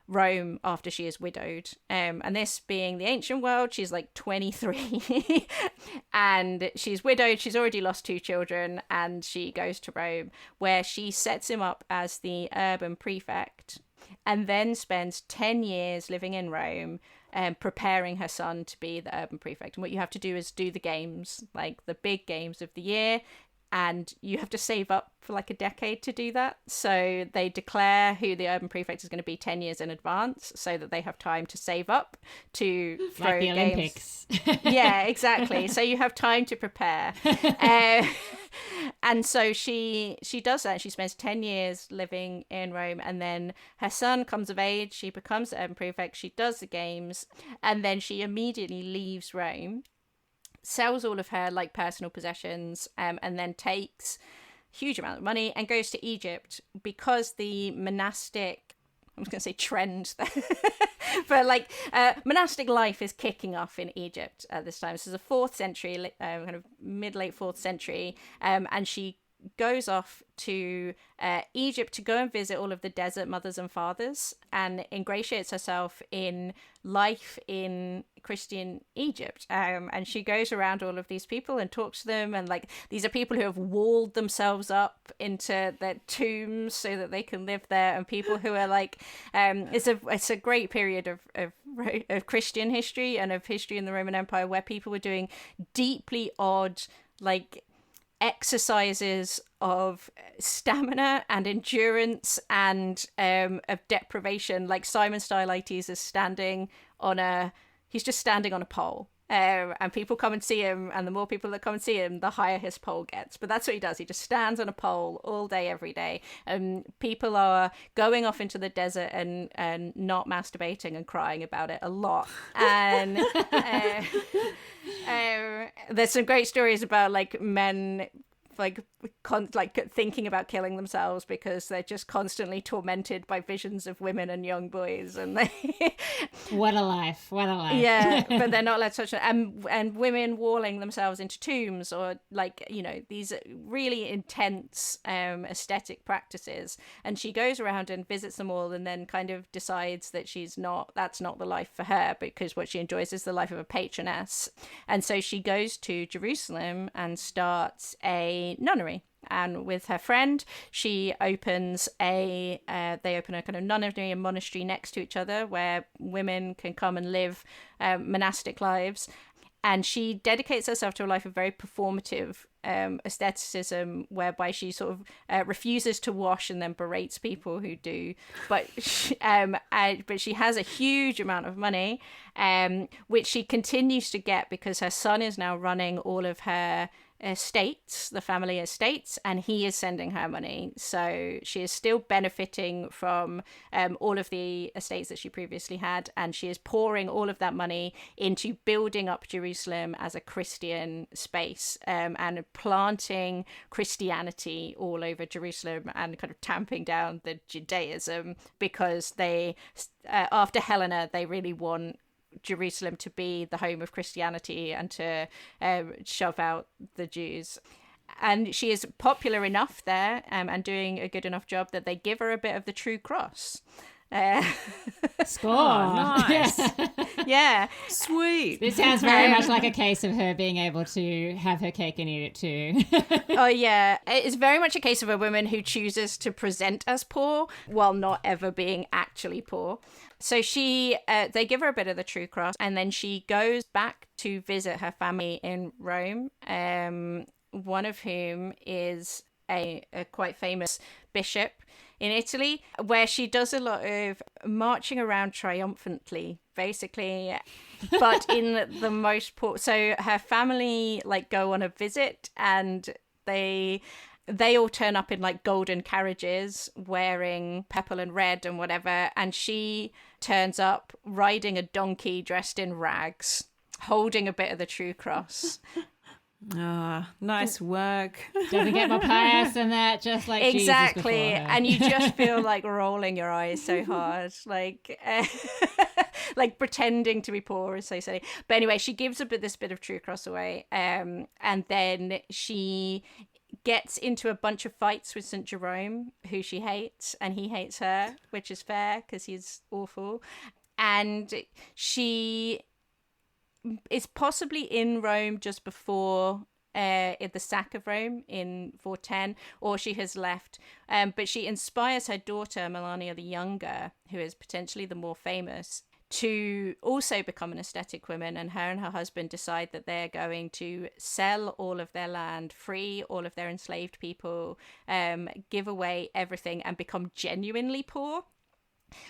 Rome after she is widowed. And this being the ancient world, she's 23 and she's widowed. She's already lost 2 children, and she goes to Rome, where she sets him up as the urban prefect, and then spends 10 years living in Rome, preparing her son to be the urban prefect. And what you have to do is do the games, the big games of the year, and you have to save up for a decade to do that. So they declare who the urban prefect is going to be 10 years in advance, so that they have time to save up to throw like the games. Olympics. Yeah, exactly. So you have time to prepare. And so she does that. She spends 10 years living in Rome, and then her son comes of age. She becomes the urban prefect. She does the games, and then she immediately leaves Rome, sells all of her personal possessions, and then takes a huge amount of money and goes to Egypt, because the monastic, I was going to say trend, but monastic life is kicking off in Egypt at this time. This is a 4th century, kind of mid-late 4th century, and she goes off to Egypt to go and visit all of the desert mothers and fathers and ingratiates herself in life in Christian Egypt. And she goes around all of these people and talks to them. And like, these are people who have walled themselves up into their tombs so that they can live there. And people who are like, it's a great period of Christian history and of history in the Roman Empire where people were doing deeply odd, like, exercises of stamina and endurance and of deprivation. Like Simon Stylites is standing on a pole, and people come and see him, and the more people that come and see him, the higher his pole gets. But that's what he does. He just stands on a pole all day, every day. And people are going off into the desert and not masturbating and crying about it a lot. And there's some great stories about like men like thinking about killing themselves because they're just constantly tormented by visions of women and young boys, and they what a life yeah. But they're not allowed to touch it. And women walling themselves into tombs, or like, you know, these really intense aesthetic practices. And she goes around and visits them all, and then kind of decides that that's not the life for her, because what she enjoys is the life of a patroness. And so she goes to Jerusalem and starts a nunnery. And with her friend, she opens they open a kind of nunnery and monastery next to each other where women can come and live monastic lives. And she dedicates herself to a life of very performative aestheticism, whereby she sort of refuses to wash and then berates people who do. But she has a huge amount of money, which she continues to get because her son is now running all of her estates, the family estates, and he is sending her money. So she is still benefiting from all of the estates that she previously had, and she is pouring all of that money into building up Jerusalem as a Christian space, and planting Christianity all over Jerusalem, and kind of tamping down the Judaism, because they after Helena, they really want Jerusalem to be the home of Christianity and to shove out the Jews. And she is popular enough there, and doing a good enough job, that they give her a bit of the True Cross. Score. Oh, nice. Yeah. Sweet. This sounds very much like a case of her being able to have her cake and eat it too. Oh, yeah. It's very much a case of a woman who chooses to present as poor while not ever being actually poor. So they give her a bit of the True Cross, and then she goes back to visit her family in Rome, one of whom is a quite famous bishop in Italy, where she does a lot of marching around triumphantly, basically, but in the most poor. So her family like go on a visit, and they all turn up in like golden carriages wearing purple and red and whatever, and she turns up riding a donkey dressed in rags, holding a bit of the True Cross. Ah, nice work. Doesn't get more pious than that, just like Exactly. Jesus before her. And you just feel like rolling your eyes so hard, like like pretending to be poor is so silly. But anyway, she gives this bit of True Cross away, and then she gets into a bunch of fights with St. Jerome, who she hates, and he hates her, which is fair because he's awful. And she is possibly in Rome just before the sack of Rome in 410, or she has left. But she inspires her daughter, Melania the Younger, who is potentially the more famous, to also become an aesthetic woman. And her husband decide that they're going to sell all of their land, free all of their enslaved people, give away everything, and become genuinely poor,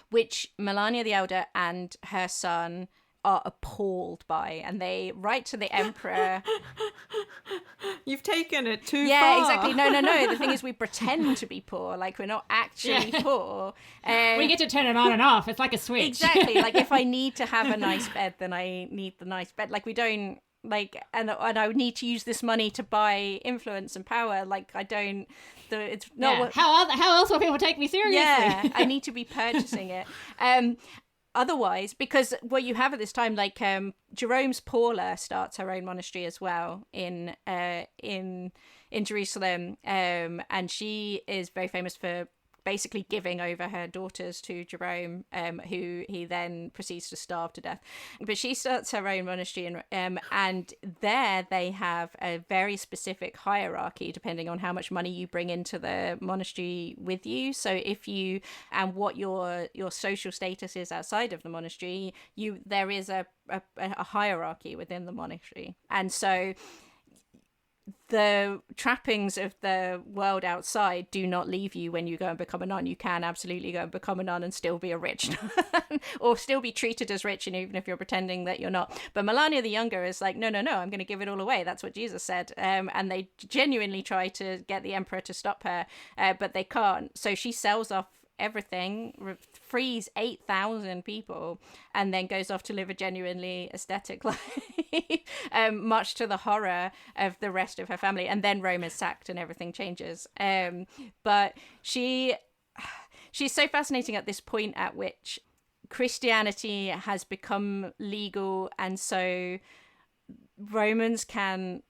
which Melania the Elder and her son are appalled by, and they write to the emperor. You've taken it too far. Yeah, exactly. No. The thing is, we pretend to be poor, like we're not actually poor. We get to turn it on and off. It's like a switch. Exactly. Like if I need to have a nice bed, then I need the nice bed. Like we don't like, and I would need to use this money to buy influence and power. Like I don't. It's not. Yeah. How else will people take me seriously? Yeah, I need to be purchasing it. otherwise, because what you have at this time, like Jerome's Paula starts her own monastery as well in Jerusalem, and she is very famous for basically giving over her daughters to Jerome, who he then proceeds to starve to death. But she starts her own monastery, and there they have a very specific hierarchy depending on how much money you bring into the monastery with you. So if you, and what your social status is outside of the monastery, there is a hierarchy within the monastery. And so the trappings of the world outside do not leave you when you go and become a nun. You can absolutely go and become a nun and still be a rich nun, or still be treated as rich, and even if you're pretending that you're not. But Melania the Younger is like, no, I'm going to give it all away. That's what Jesus said. And they genuinely try to get the emperor to stop her, but they can't. So she sells off everything, frees 8,000 people, and then goes off to live a genuinely aesthetic life, much to the horror of the rest of her family. And then Rome is sacked and everything changes. But she's so fascinating at this point at which Christianity has become legal, and so Romans can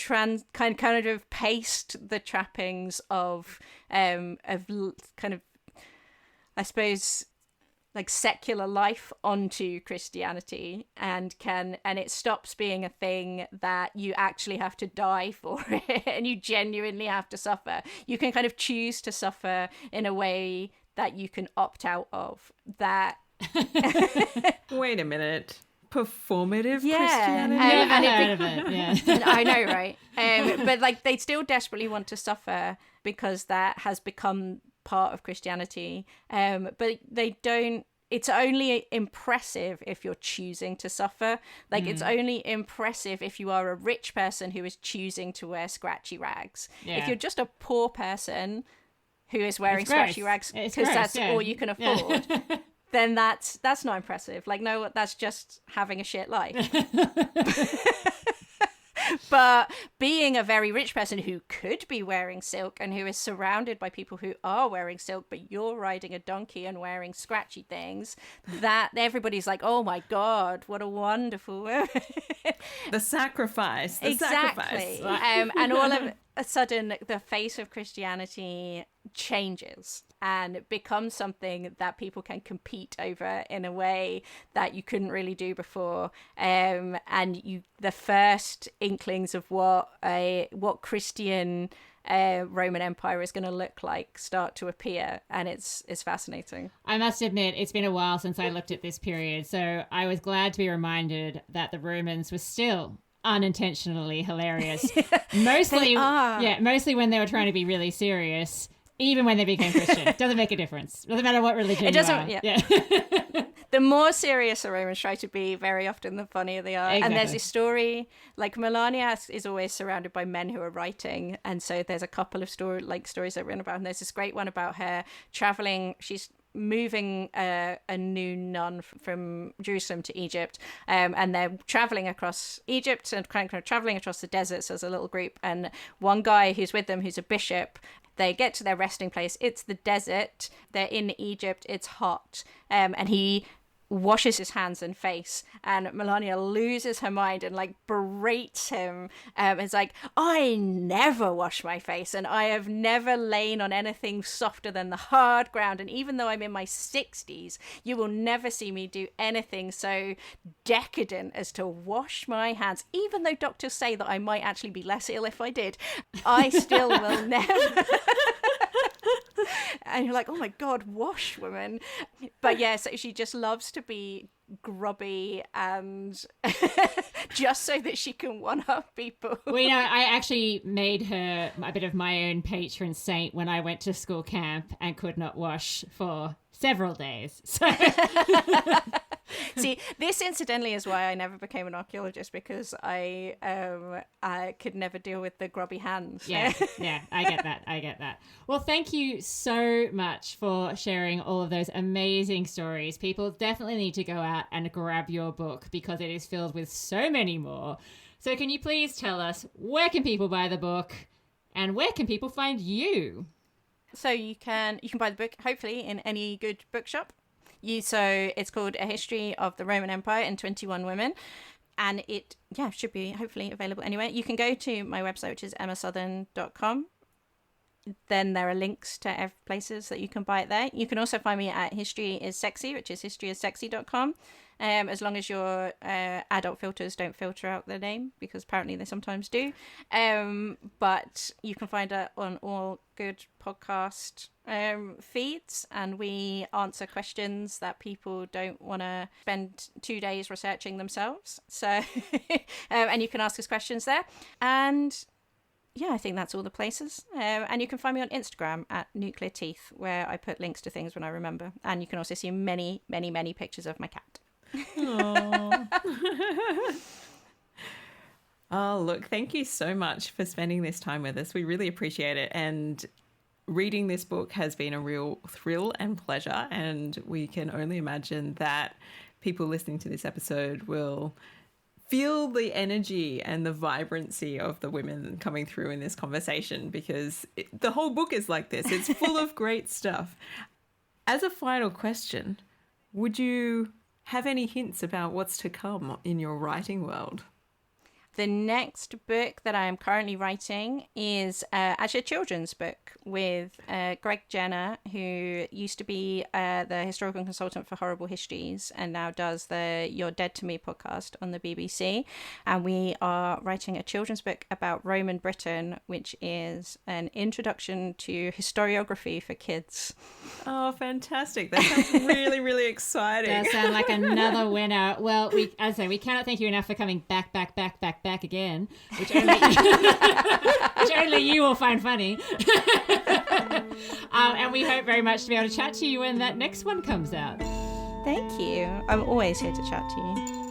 kind of paste the trappings of kind of, I suppose, like secular life onto Christianity, and it stops being a thing that you actually have to die for it and you genuinely have to suffer. You can kind of choose to suffer in a way that you can opt out of. That Wait a minute. Performative Christianity? Never heard of it. Yeah. I know, right? But like, they still desperately want to suffer because that has become part of Christianity. But they don't. It's only impressive if you're choosing to suffer. Like, it's only impressive if you are a rich person who is choosing to wear scratchy rags. Yeah. If you're just a poor person who is wearing scratchy rags because that's all you can afford. Yeah. Then that's not impressive. Like, no, that's just having a shit life. But being a very rich person who could be wearing silk and who is surrounded by people who are wearing silk, but you're riding a donkey and wearing scratchy things, that everybody's like, oh my God, what a wonderful woman. The sacrifice. Exactly. And all of a sudden, the face of Christianity changes and it becomes something that people can compete over in a way that you couldn't really do before. And the first inklings of what Christian Roman Empire is going to look like start to appear, and it's fascinating. I must admit, it's been a while since I looked at this period, so I was glad to be reminded that the Romans were still unintentionally hilarious. Mostly when they were trying to be really serious. Even when they became Christian. Doesn't make a difference. Doesn't matter what religion it doesn't, you are. Yeah. The more serious the Romans try to be, very often the funnier they are. Exactly. And there's this story, like Melania is always surrounded by men who are writing. And so there's a couple of stories that are written about. And there's this great one about her traveling. She's moving a new nun from Jerusalem to Egypt, and they're traveling across Egypt and kind of traveling across the deserts as a little group. And one guy who's with them, who's a bishop, they get to their resting place. It's the desert. They're in Egypt. It's hot. And he washes his hands and face, and Melania loses her mind and like berates him. It's like, I never wash my face, and I have never lain on anything softer than the hard ground, and even though I'm in my 60s, you will never see me do anything so decadent as to wash my hands. Even though doctors say that I might actually be less ill if I did, I still will never. And you're like, oh my God, wash, woman. But yeah, so she just loves to be grubby and just so that she can one-up people. Well, I actually made her a bit of my own patron saint when I went to school camp and could not wash for several days. So see, this incidentally is why I never became an archaeologist, because I could never deal with the grubby hands. Yeah, I get that. Well, thank you so much for sharing all of those amazing stories. People definitely need to go out and grab your book because it is filled with so many more. So can you please tell us, where can people buy the book and where can people find you? So you can buy the book hopefully in any good bookshop. So it's called A History of the Roman Empire in 21 Women. And it, should be hopefully available anywhere. You can go to my website, which is emmasouthon.com. Then there are links to places that you can buy it there. You can also find me at History is Sexy, which is historyissexy.com. As long as your adult filters don't filter out the name, because apparently they sometimes do. But you can find it on all good podcast feeds, and we answer questions that people don't want to spend 2 days researching themselves. So, and you can ask us questions there. And I think that's all the places. And you can find me on Instagram at Nuclear Teeth, where I put links to things when I remember. And you can also see many, many, many pictures of my cat. Oh, look, thank you so much for spending this time with us. We really appreciate it. And reading this book has been a real thrill and pleasure. And we can only imagine that people listening to this episode will feel the energy and the vibrancy of the women coming through in this conversation, because the whole book is like this. It's full of great stuff. As a final question, would you have any hints about what's to come in your writing world? The next book that I am currently writing is actually a children's book with Greg Jenner, who used to be the historical consultant for Horrible Histories and now does the You're Dead to Me podcast on the BBC. And we are writing a children's book about Roman Britain, which is an introduction to historiography for kids. Oh, fantastic. That sounds really, really exciting. Does sound like another winner. Well, we cannot thank you enough for coming back again, which only you will find funny. And we hope very much to be able to chat to you when that next one comes out. Thank you. I'm always here to chat to you.